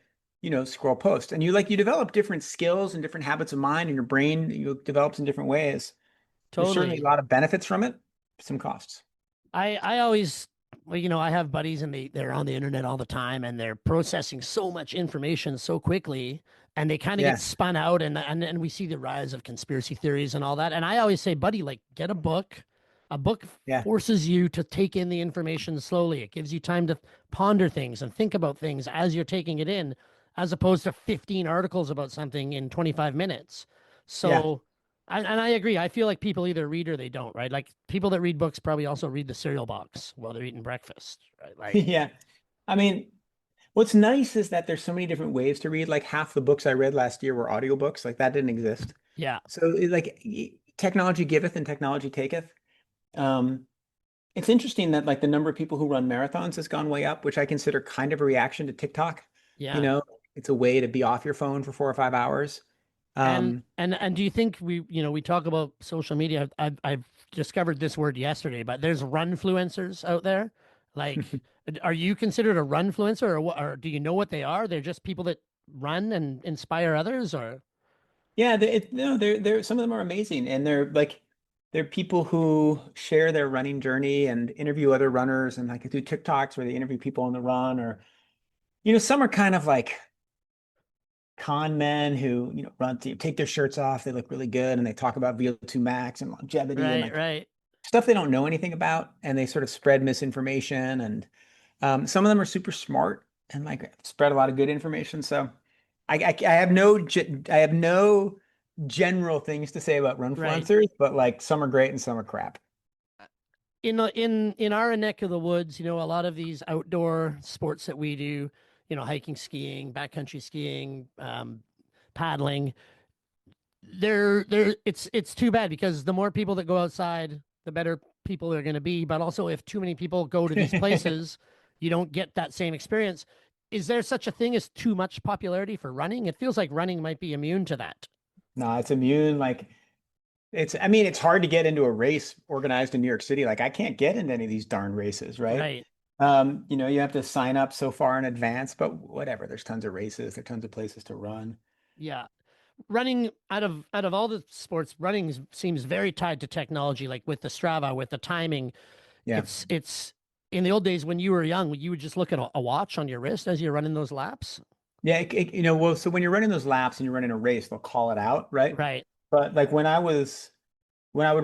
scroll posts. And you develop different skills and different habits of mind, and your brain develops in different ways. There's certainly a Totally. lot of benefits from it, some costs. I always, well, I have buddies and they're on the internet all the time and they're processing so much information so quickly and they kind of get Yeah, spun out and we see the rise of conspiracy theories and all that. And I always say, buddy, like get a book. A book yeah, forces you to take in the information slowly. It gives you time to ponder things and think about things as you're taking it in, as opposed to 15 articles about something in 25 minutes. yeah, So and I agree. I feel like people either read or they don't, right? Like people that read books probably also read the cereal box while they're eating breakfast, right? Like, yeah. I mean, what's nice is that there's so many different ways to read. Like half the books I read last year were audiobooks. Like that didn't exist. yeah, So technology giveth and technology taketh. Um, It's interesting that like the number of people who run marathons has gone way up, which I consider kind of a reaction to TikTok. You yeah. know, it's a way to be off your phone for 4 or 5 hours. And Um, and do you think we talk about social media? I've discovered this word yesterday, but there's runfluencers out there. Like, are you considered a runfluencer, or what? Or do you know what they are? They're just people that run and inspire others, or yeah, no, they're some of them are amazing, and they're people who share their running journey and interview other runners, and like do TikToks where they interview people on the run, or some are kind of like con men who run to take their shirts off, they look really good, and they talk about VO2 max and longevity and right, like right. stuff they don't know anything about, and they sort of spread misinformation. And some of them are super smart and like spread a lot of good information. So I have I have no general things to say about Right. runfluencers, but like some are great and some are crap. In our neck of the woods, a lot of these outdoor sports that we do, hiking, skiing, backcountry skiing, paddling, it's too bad because the more people that go outside, the better people are going to be. But also, if too many people go to these places, you don't get that same experience. Is there such a thing as too much popularity for running? It feels like running might be immune to that. No, it's immune. Like I mean, it's hard to get into a race organized in New York City. Like I can't get into any of these darn races, right? Right. You have to sign up so far in advance, but whatever. There's tons of races, there's tons of places to run. Yeah. Running out of all the sports, running seems very tied to technology, like with the Strava, with the timing. Yeah. It's in the old days when you were young, you would just look at a watch on your wrist as you're running those laps. Yeah, well, so when you're running those laps and you're running a race, they'll call it out, right? Right. But like when I would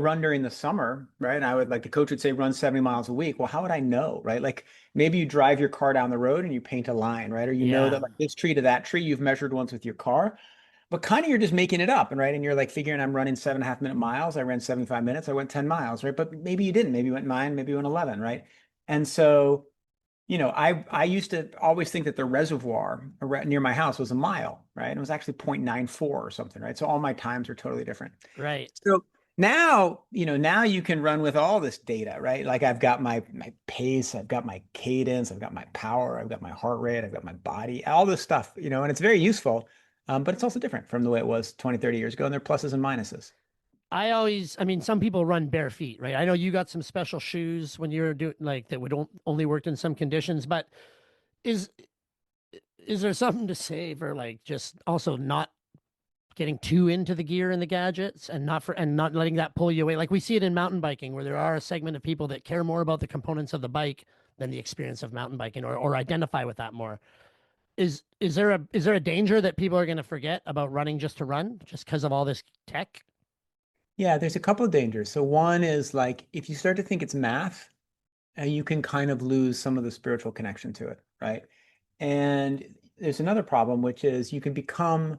run during the summer, right? And I would like the coach would say run 70 miles a week. Well, how would I know, right? Like maybe you drive your car down the road and you paint a line, right? Or you know Yeah. that like this tree to that tree you've measured once with your car, but kind of you're just making it up, and right? And you're like figuring I'm running 7.5 minute miles. I ran 75 minutes. I went 10 miles, right? But maybe you didn't. Maybe you went 9, maybe you went 11, right? And so I used to always think that the reservoir near my house was a mile, right? And it was actually 0.94 or something, right? So all my times are totally different. Right. So Now, now you can run with all this data, right? Like I've got my pace, I've got my cadence, I've got my power, I've got my heart rate, I've got my body, all this stuff, and it's very useful. But it's also different from the way it was 20, 30 years ago, and there are pluses and minuses. I mean, some people run bare feet, right? I know you got some special shoes when you're doing like that would only worked in some conditions, but is is there something to say for like just also not getting too into the gear and the gadgets and not letting that pull you away? Like we see it in mountain biking where there are a segment of people that care more about the components of the bike than the experience of mountain biking or identify with that more. Is there a danger that people are going to forget about running just to run just because of all this tech? Yeah, there's a couple of dangers. So one is like if you start to think it's math, you can kind of lose some of the spiritual connection to it, right? And there's another problem, which is you can become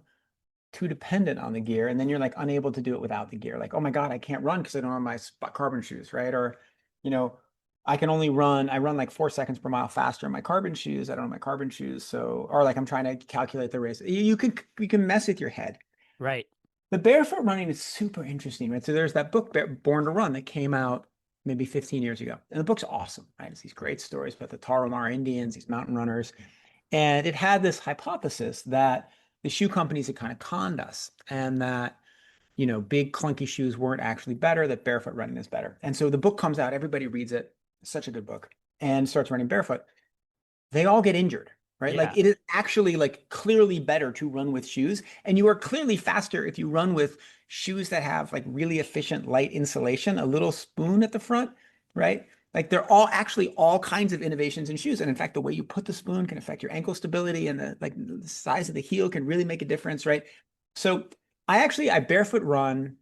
too dependent on the gear, and then you're like unable to do it without the gear. Like, oh my God, I can't run because I don't have my carbon shoes, right? Or, you know, I run like 4 seconds per mile faster in my carbon shoes. I don't have my carbon shoes. So, or like I'm trying to calculate the race. You can mess with your head. Right. The barefoot running is super interesting, right? So there's that book, Born to Run, that came out maybe 15 years ago. And the book's awesome, right? It's these great stories about the Tarahumara Indians, these mountain runners. And it had this hypothesis that the shoe companies had kind of conned us and that, big clunky shoes weren't actually better, that barefoot running is better. And so the book comes out, everybody reads it, it's such a good book, and starts running barefoot. They all get injured, right? Yeah. Like it is actually like clearly better to run with shoes. And you are clearly faster if you run with shoes that have like really efficient light insulation, a little spoon at the front, right? Like they're all actually all kinds of innovations in shoes. And in fact, the way you put the spoon can affect your ankle stability, and the size of the heel can really make a difference, right? So I barefoot run.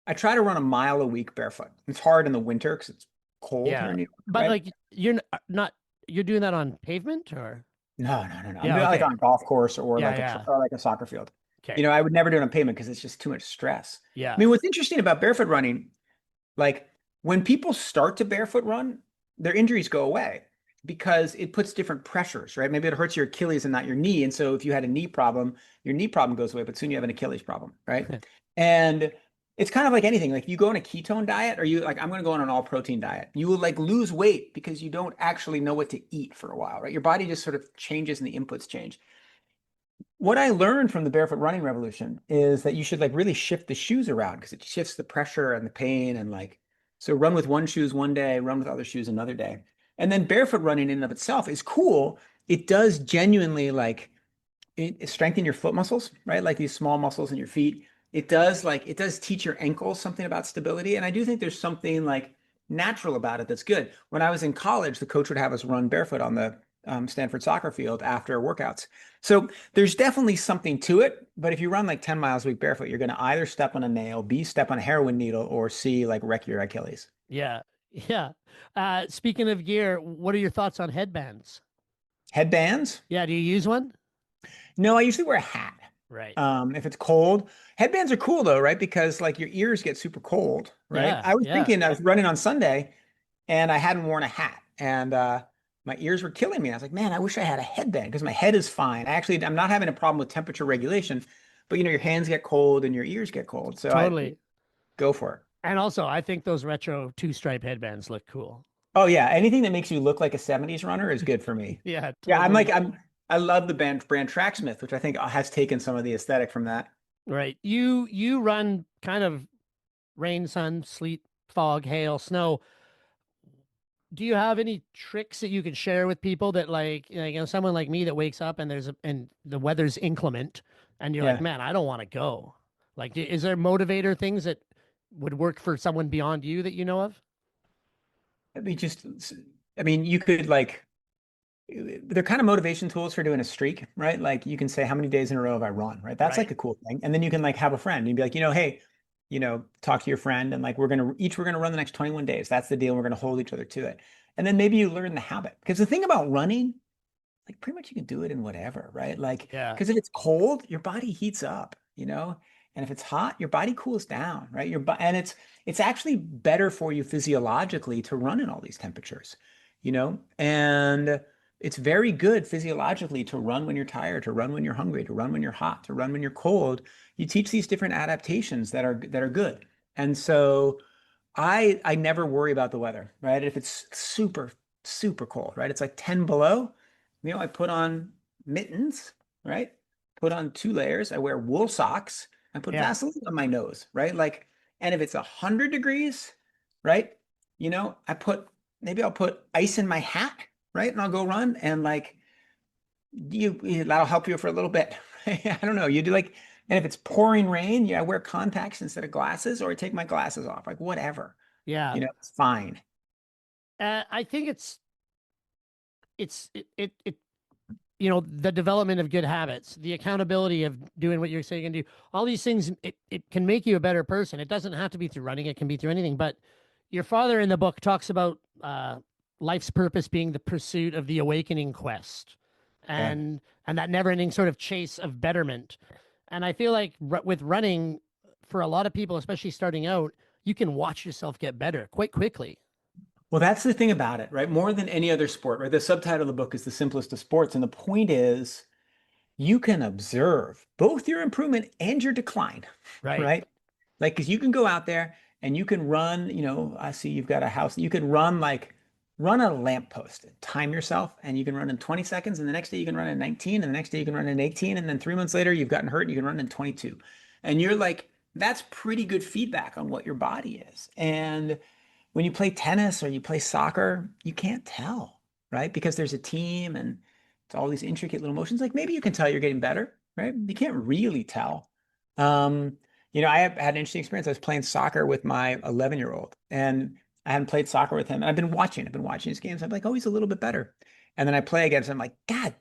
I try to run a mile a week barefoot. It's hard in the winter because it's cold here Yeah. in New York, But right? like not you're doing that on pavement or No, no, no, no. I'm yeah, doing it like okay. on a golf course or Yeah, like yeah. or like a soccer field. Okay. I would never do it on pavement because it's just too much stress. I Yeah. mean, what's interesting about barefoot running, like when people start to barefoot run, their injuries go away because it puts different pressures, right? Maybe it hurts your Achilles and not your knee. And so if you had a knee problem, your knee problem goes away, but soon you have an Achilles problem, right? And it's kind of like anything. Like you go on a ketone diet, or you like, I'm going to go on an all protein diet. You will like lose weight because you don't actually know what to eat for a while, right? Your body just sort of changes and the inputs change. What I learned from the barefoot running revolution is that you should like really shift the shoes around because it shifts the pressure and the pain, and like, so run with one shoes one day, run with other shoes another day. And then barefoot running in and of itself is cool. It does genuinely like strengthen your foot muscles, right? Like these small muscles in your feet. It does teach your ankles something about stability. And I do think there's something like natural about it that's good. When I was in college, the coach would have us run barefoot on the Stanford soccer field after workouts. So there's definitely something to it. But if you run like 10 miles a week barefoot, you're going to either step on a nail, B, step on a heroin needle, or C, like wreck your Achilles. Yeah. Yeah. Speaking of gear, what are your thoughts on headbands? Headbands? Yeah, do you use one? No, I usually wear a hat. Right. If it's cold. Headbands are cool though, right? Because like your ears get super cold, right? Yeah. I was Yeah. thinking I was running on Sunday and I hadn't worn a hat, and my ears were killing me. I was like, man, I wish I had a headband because my head is fine. I'm not having a problem with temperature regulation, but your hands get cold and your ears get cold. So I Totally. go for it. And also, I think those retro two-stripe headbands look cool. Oh yeah, anything that makes you look like a 70s runner is good for me. Yeah, Yeah, totally. I love the brand Tracksmith, which I think has taken some of the aesthetic from that. Right. You run kind of rain, sun, sleet, fog, hail, snow. Do you have any tricks that you can share with people that someone like me that wakes up and and the weather's inclement and you're like, Yeah. man, I don't want to go. Like, is there motivator things that would work for someone beyond you that you know of? I mean, you could like, they're kind of motivation tools for doing a streak, right? Like you can say, how many days in a row have I run, right? That's like Right. a cool thing. And then you can like have a friend and be like, hey, talk to your friend and like, we're going to run the next 21 days. That's the deal. We're going to hold each other to it. And then maybe you learn the habit. Because the thing about running, like pretty much you can do it in whatever, right? Like, Yeah. because if it's cold, your body heats up. And if it's hot, your body cools down, right? And it's actually better for you physiologically to run in all these temperatures. And it's very good physiologically to run when you're tired, to run when you're hungry, to run when you're hot, to run when you're cold. You teach these different adaptations that are good. And so I never worry about the weather, right? If it's super, super cold, right? It's like 10 below, I put on mittens, right? Put on 2 layers. I wear wool socks. I put Yeah. Vaseline on my nose, right? Like, and if it's 100 degrees, right? Maybe I'll put ice in my hat, right? And I'll go run and like that'll help you for a little bit. I don't know. You do like, and if it's pouring rain, yeah, I wear contacts instead of glasses, or I take my glasses off, like whatever. Yeah. It's fine. I think it the development of good habits, the accountability of doing what you're saying and do all these things. It can make you a better person. It doesn't have to be through running. It can be through anything. But your father in the book talks about life's purpose being the pursuit of the awakening quest, Yeah. and that never-ending sort of chase of betterment. And I feel like with running, for a lot of people, especially starting out, you can watch yourself get better quite quickly. Well, that's the thing about it, right? More than any other sport, right? The subtitle of the book is The Simplest of Sports. And the point is, you can observe both your improvement and your decline, Right. right? Like, because you can go out there and you can run, I see you've got a house. You can run a lamppost, time yourself, and you can run in 20 seconds. And the next day you can run in 19, and the next day you can run in 18. And then 3 months later, you've gotten hurt and you can run in 22. And you're like, that's pretty good feedback on what your body is. And when you play tennis or you play soccer, you can't tell, right? Because there's a team and it's all these intricate little motions. Like maybe you can tell you're getting better, right? You can't really tell. Um, I have had an interesting experience. I was playing soccer with my 11-year-old, and I hadn't played soccer with him. And I've been watching his games. I'm like, oh, he's a little bit better. And then I play against him. I'm like, God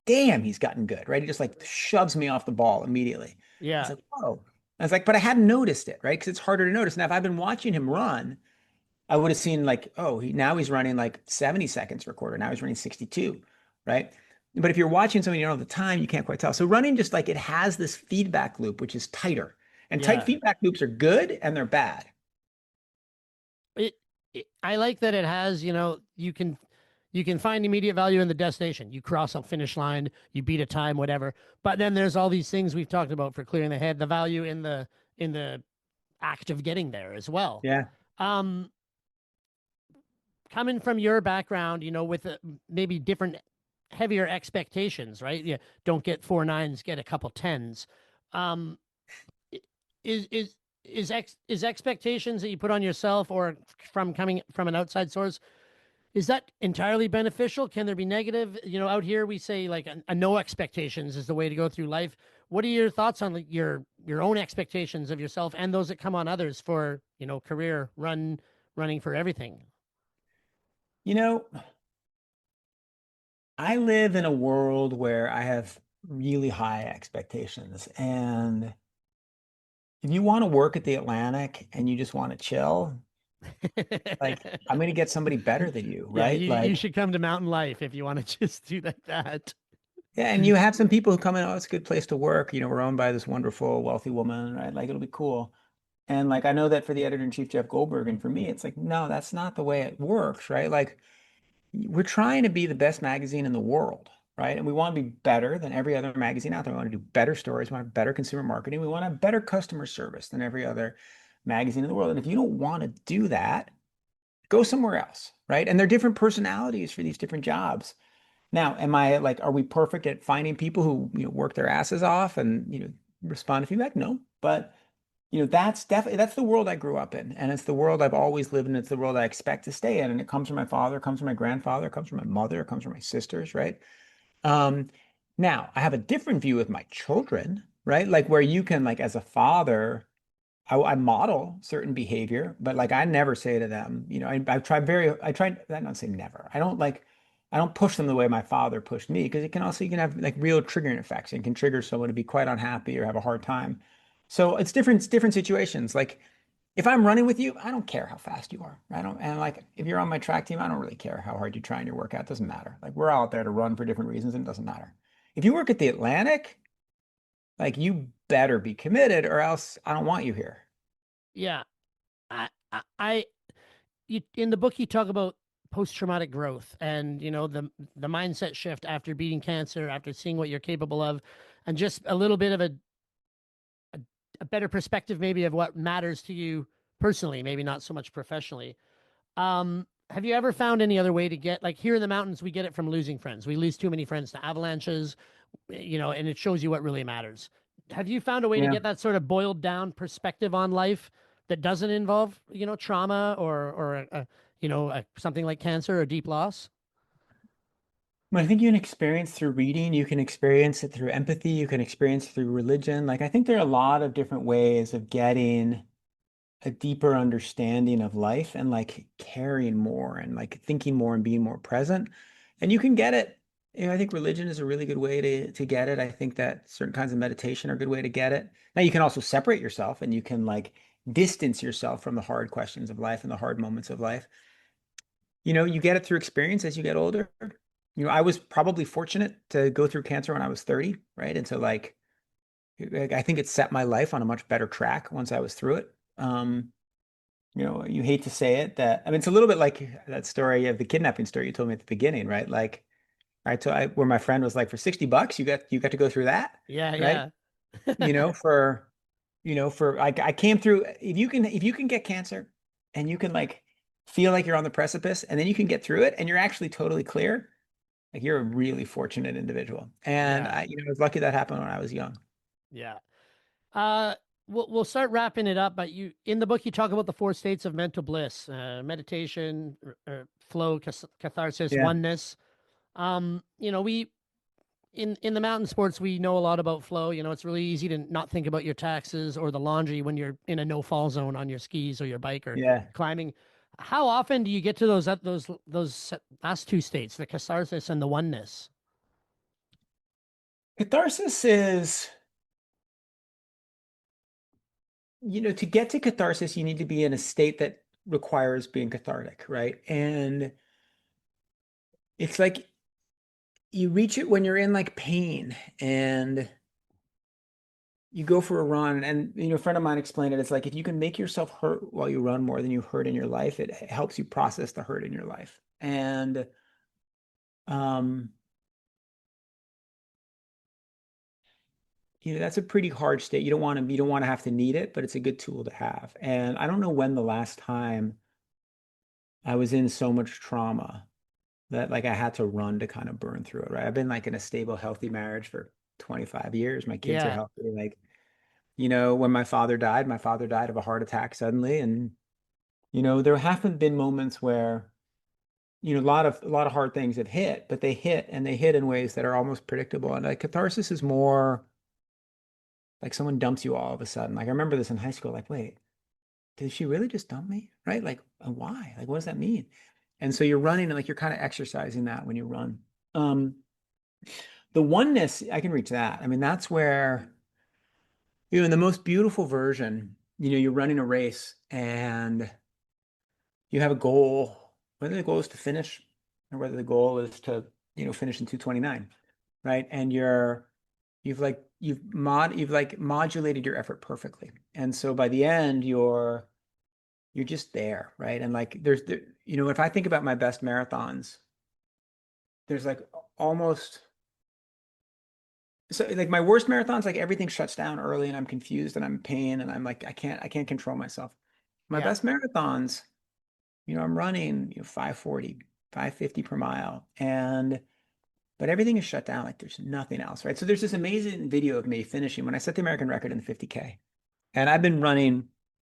damn, he's gotten good, right? He just like shoves me off the ball immediately. I was Yeah. like, whoa. I was like, but I hadn't noticed it, right? Because it's harder to notice. Now, if I've been watching him run, I would have seen like, oh, now he's running like 70 seconds per quarter. Now he's running 62, right? But if you're watching something you don't know the time, you can't quite tell. So running just like it has this feedback loop, which is tighter. And tight Yeah. feedback loops are good and they're bad. it, I like that it has, you can find immediate value in the destination. You cross a finish line, you beat a time, whatever. But then there's all these things we've talked about for clearing the head, the value in the act of getting there as well. Yeah. Um, coming from your background, with maybe different, heavier expectations, right? Yeah, don't get 4 9s, get a couple 10s. Um, is is is expectations that you put on yourself or from coming from an outside source, is that entirely beneficial? Can there be negative? Out here we say like a no expectations is the way to go through life. What are your thoughts on like, your own expectations of yourself and those that come on others for career running for everything? You know, I live in a world where I have really high expectations. And if you want to work at the Atlantic and you just want to chill, like I'm going to get somebody better than you, Yeah, right? you Like, should come to Mountain Life if you want to just do like that. yeah, and you have some people who come in, oh, it's a good place to work. We're owned by this wonderful, wealthy woman, right? Like it'll be cool. And like I know that for the editor-in-chief, Jeff Goldberg, and for me, it's like, no, that's not the way it works, right? Like we're trying to be the best magazine in the world, right? And we want to be better than every other magazine out there. We want to do better stories, we want to have better consumer marketing, we want to have better customer service than every other magazine in the world. And if you don't want to do that, go somewhere else, right? And there are different personalities for these different jobs. Now, am I like, are we perfect at finding people who, work their asses off and, respond to feedback? No, but that's definitely that's the world I grew up in, and it's the world I've always lived in. It's the world I expect to stay in, and it comes from my father, it comes from my grandfather, it comes from my mother, it comes from my sisters, right? Um, Now I have a different view with my children, right? Like where you can, like, as a father, I model certain behavior, but like I never say to them, I try, I don't say never. I don't push them the way my father pushed me because you can have like real triggering effects and can trigger someone to be quite unhappy or have a hard time. So it's different situations. Like if I'm running with you, I don't care how fast you are. I don't, and like if you're on my track team, I don't really care how hard you try in your workout. It doesn't matter. Like we're out there to run for different reasons and it doesn't matter. If you work at the Atlantic, like you better be committed or else I don't want you here. Yeah. I in the book you talk about post-traumatic growth and the mindset shift after beating cancer, after seeing what you're capable of, and just a little bit of a better perspective maybe of what matters to you personally, maybe not so much professionally. Have you ever found any other way to get, like here in the mountains, we get it from losing friends. We lose too many friends to avalanches, and it shows you what really matters. Have you found a way to Yeah. get that sort of boiled down perspective on life that doesn't involve, trauma or something like cancer or deep loss? Well, I think you can experience through reading, you can experience it through empathy, you can experience it through religion. Like I think there are a lot of different ways of getting a deeper understanding of life and like caring more and like thinking more and being more present. And you can get it. I think religion is a really good way to get it. I think that certain kinds of meditation are a good way to get it. Now you can also separate yourself and you can like distance yourself from the hard questions of life and the hard moments of life. You get it through experience as you get older. I was probably fortunate to go through cancer when I was 30, right? And so like I think it set my life on a much better track once I was through it. You hate to say it that I mean it's a little bit like that story of the kidnapping story you told me at the beginning, right? Like where my friend was like for $60 you got to go through that, Yeah, right? yeah. For for like I came through if you can get cancer and you can like feel like you're on the precipice and then you can get through it and you're actually totally clear, like you're a really fortunate individual. And Yeah, I was lucky that happened when I was young. yeah. Uh, we'll start wrapping it up, but in the book you talk about the four states of mental bliss: meditation, flow, catharsis, Yeah. oneness. We in the mountain sports we know a lot about flow. It's really easy to not think about your taxes or the laundry when you're in a no fall zone on your skis or your bike or Yeah. climbing. How often do you get to those last two states, the catharsis and the oneness? Catharsis is, to get to catharsis, you need to be in a state that requires being cathartic, right? And it's like you reach it when you're in like pain and you go for a run. And, a friend of mine explained it. It's like if you can make yourself hurt while you run more than you hurt in your life, it helps you process the hurt in your life. And, um, that's a pretty hard state. You don't want to have to need it, but it's a good tool to have. And I don't know when the last time I was in so much trauma that like I had to run to kind of burn through it, right? I've been like in a stable, healthy marriage for 25 years. My kids are Yeah, healthy. Like, when my father died of a heart attack suddenly. And, there haven't been moments where, a lot of hard things have hit, but they hit and they hit in ways that are almost predictable. And like catharsis is more like someone dumps you all of a sudden. Like I remember this in high school, like, wait, did she really just dump me? Right? Like, why? Like, what does that mean? And so you're running and like you're kind of exercising that when you run. Um, the oneness, I can reach that. I mean, that's where, in the most beautiful version, you're running a race and you have a goal, whether the goal is to finish or whether the goal is to, finish in 2:29, right? And you've modulated your effort perfectly. And so by the end, you're just there, right? And like if I think about my best marathons, there's like almost so like my worst marathons, like everything shuts down early and I'm confused and I'm in pain and I'm like I can't control myself. My yeah, best marathons, I'm running 5:40, 5:50 per mile, but everything is shut down, like there's nothing else, right? So there's this amazing video of me finishing when I set the American record in the 50K. And I've been running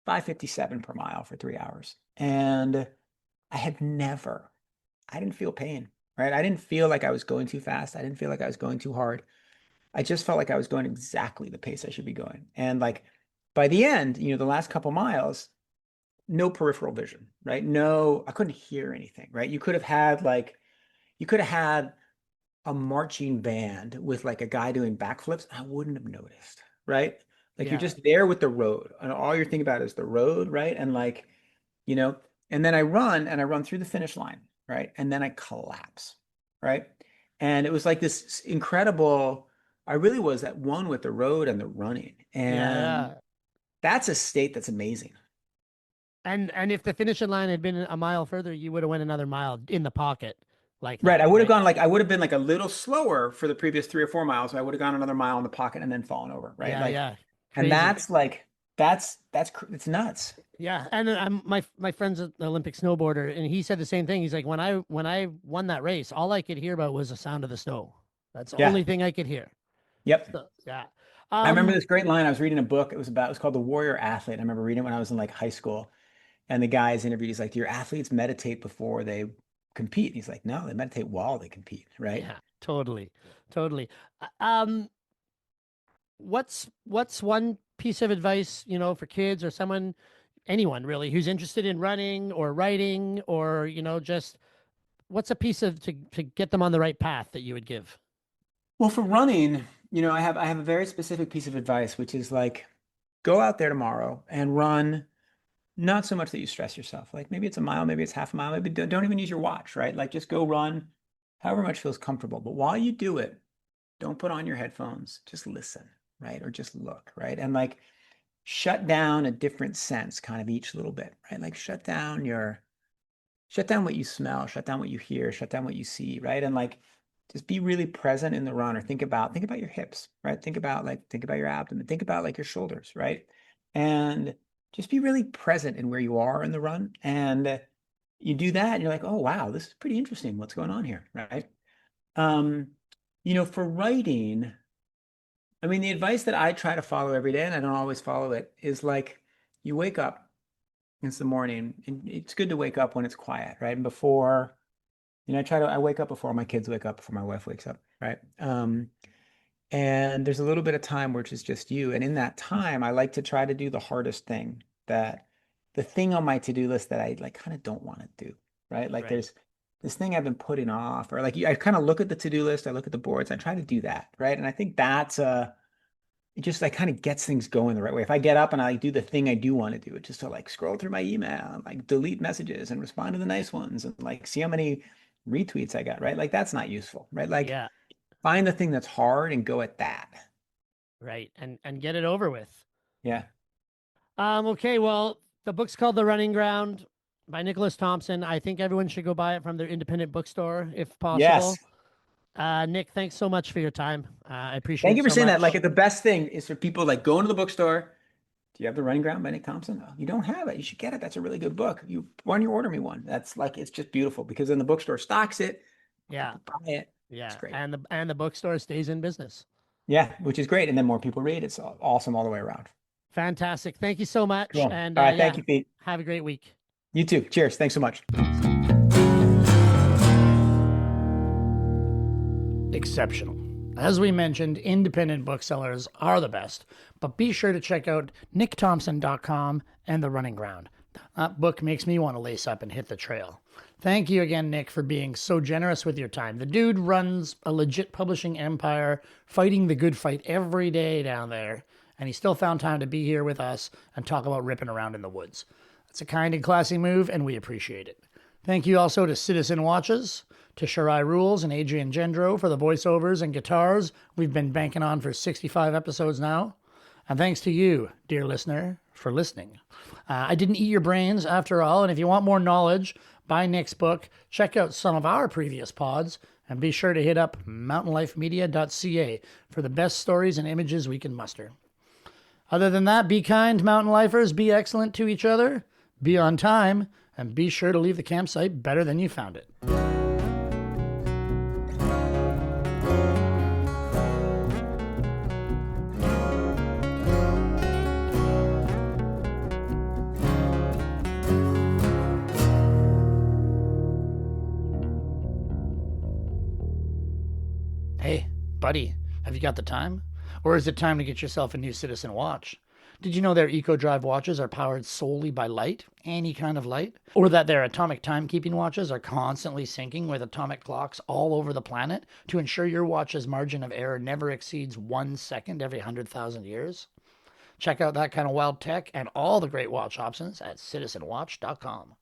5:57 per mile for 3 hours. And I didn't feel pain, right? I didn't feel like I was going too fast. I didn't feel like I was going too hard. I just felt like I was going exactly the pace I should be going. And like by the end, the last couple miles, no peripheral vision, right? No, I couldn't hear anything, right? You could have had a marching band with like a guy doing backflips. I wouldn't have noticed, right? Like you're yeah. just there with the road and all you're thinking about is the road, right? And like, you know, and then I run through the finish line, right? And then I collapse, right? And it was like this incredible, I really was at one with the road and the running. Yeah, And yeah. that's a state that's amazing. And if the finishing line had been a mile further, you would have went another mile in the pocket like Right. that, right? I would have been like a little slower for the previous 3 or 4 miles. I would have gone another mile in the pocket and then fallen over, right? Yeah, Like, yeah. and Crazy. it's nuts. Yeah, and my friend's an Olympic snowboarder, and he said the same thing. He's like, when I won that race, all I could hear about was the sound of the snow. That's the Yeah. only thing I could hear. Yep. So, yeah. I remember Um, this great line. I was reading a book. It was called The Warrior Athlete. I remember reading it when I was in like high school. And the guy's interviewed. He's like, "Do your athletes meditate before they compete?" And he's like, "No, they meditate while they compete." Right? yeah, totally, totally. What's one piece of advice, for kids or someone, anyone really, who's interested in running or writing or, just what's a piece to get them on the right path that you would give? Well, for running, I have a very specific piece of advice, which is like, go out there tomorrow and run. Not so much that you stress yourself. Like maybe it's a mile, maybe it's half a mile, maybe don't even use your watch, right? Like just go run however much feels comfortable. But while you do it, don't put on your headphones. Just listen, right? Or just look, right? And like shut down a different sense kind of each little bit, right? Like shut down what you smell, shut down what you hear, shut down what you see, right? And like just be really present in the run or think about your hips, right? Think about your abdomen, think about like your shoulders, right? And just be really present in where you are in the run. And you do that and you're like, oh wow, this is pretty interesting. What's going on here, right? Um, for writing, I mean, the advice that I try to follow every day, and I don't always follow it, is like you wake up, it's the morning, and it's good to wake up when it's quiet, right? And before, I wake up before my kids wake up, before my wife wakes up, right? And there's a little bit of time where it's just you. And in that time, I like to try to do the hardest thing, the thing on my to-do list that I like kind of don't want to do, right? Like Right. there's this thing I've been putting off, or like I kind of look at the to-do list, I look at the boards, I try to do that, right? And I think it just like kind of gets things going the right way. If I get up and I do the thing I do want to do, it's just to like scroll through my email and like delete messages and respond to the nice ones and like see how many retweets I got, right? Like that's not useful, right? Like Yeah, find the thing that's hard and go at that. right. And get it over with. Yeah. Okay, well, the book's called The Running Ground by Nicholas Thompson. I think everyone should go buy it from their independent bookstore if possible. Yes. Nick, thanks so much for your time. I appreciate Thank it you for so saying that. much. Like the best thing is for people like go into the bookstore. Do you have The Running Ground by Nick Thompson? Oh, you don't have it. You should get it. That's a really good book. Why don't you order me one? That's like it's just beautiful because then the bookstore stocks it. Yeah, People buy it. It's yeah, great. and the bookstore stays in business. Yeah, which is great. And then more people read. It's awesome all the way around. Fantastic. Thank you so much. Cool. And All right. yeah, Thank you, Pete. have a great week. You too. Cheers. Thanks so much. Exceptional. As we mentioned, independent booksellers are the best, but be sure to check out nickthompson.com and The Running Ground. That book makes me want to lace up and hit the trail. Thank you again, Nick, for being so generous with your time. The dude runs a legit publishing empire, fighting the good fight every day down there, and he still found time to be here with us and talk about ripping around in the woods. It's a kind and classy move, and we appreciate it. Thank you also to Citizen Watches, to Shirai Rules and Adrian Gendro for the voiceovers and guitars we've been banking on for 65 episodes now. And thanks to you, dear listener, for listening. I didn't eat your brains after all, and if you want more knowledge, buy Nick's book, check out some of our previous pods, and be sure to hit up mountainlifemedia.ca for the best stories and images we can muster. Other than that, be kind, mountain lifers, be excellent to each other, be on time, and be sure to leave the campsite better than you found it. Hey, buddy, have you got the time? Or is it time to get yourself a new Citizen watch? Did you know their EcoDrive watches are powered solely by light, any kind of light? Or that their atomic timekeeping watches are constantly syncing with atomic clocks all over the planet to ensure your watch's margin of error never exceeds 1 second every 100,000 years? Check out that kind of wild tech and all the great watch options at citizenwatch.com.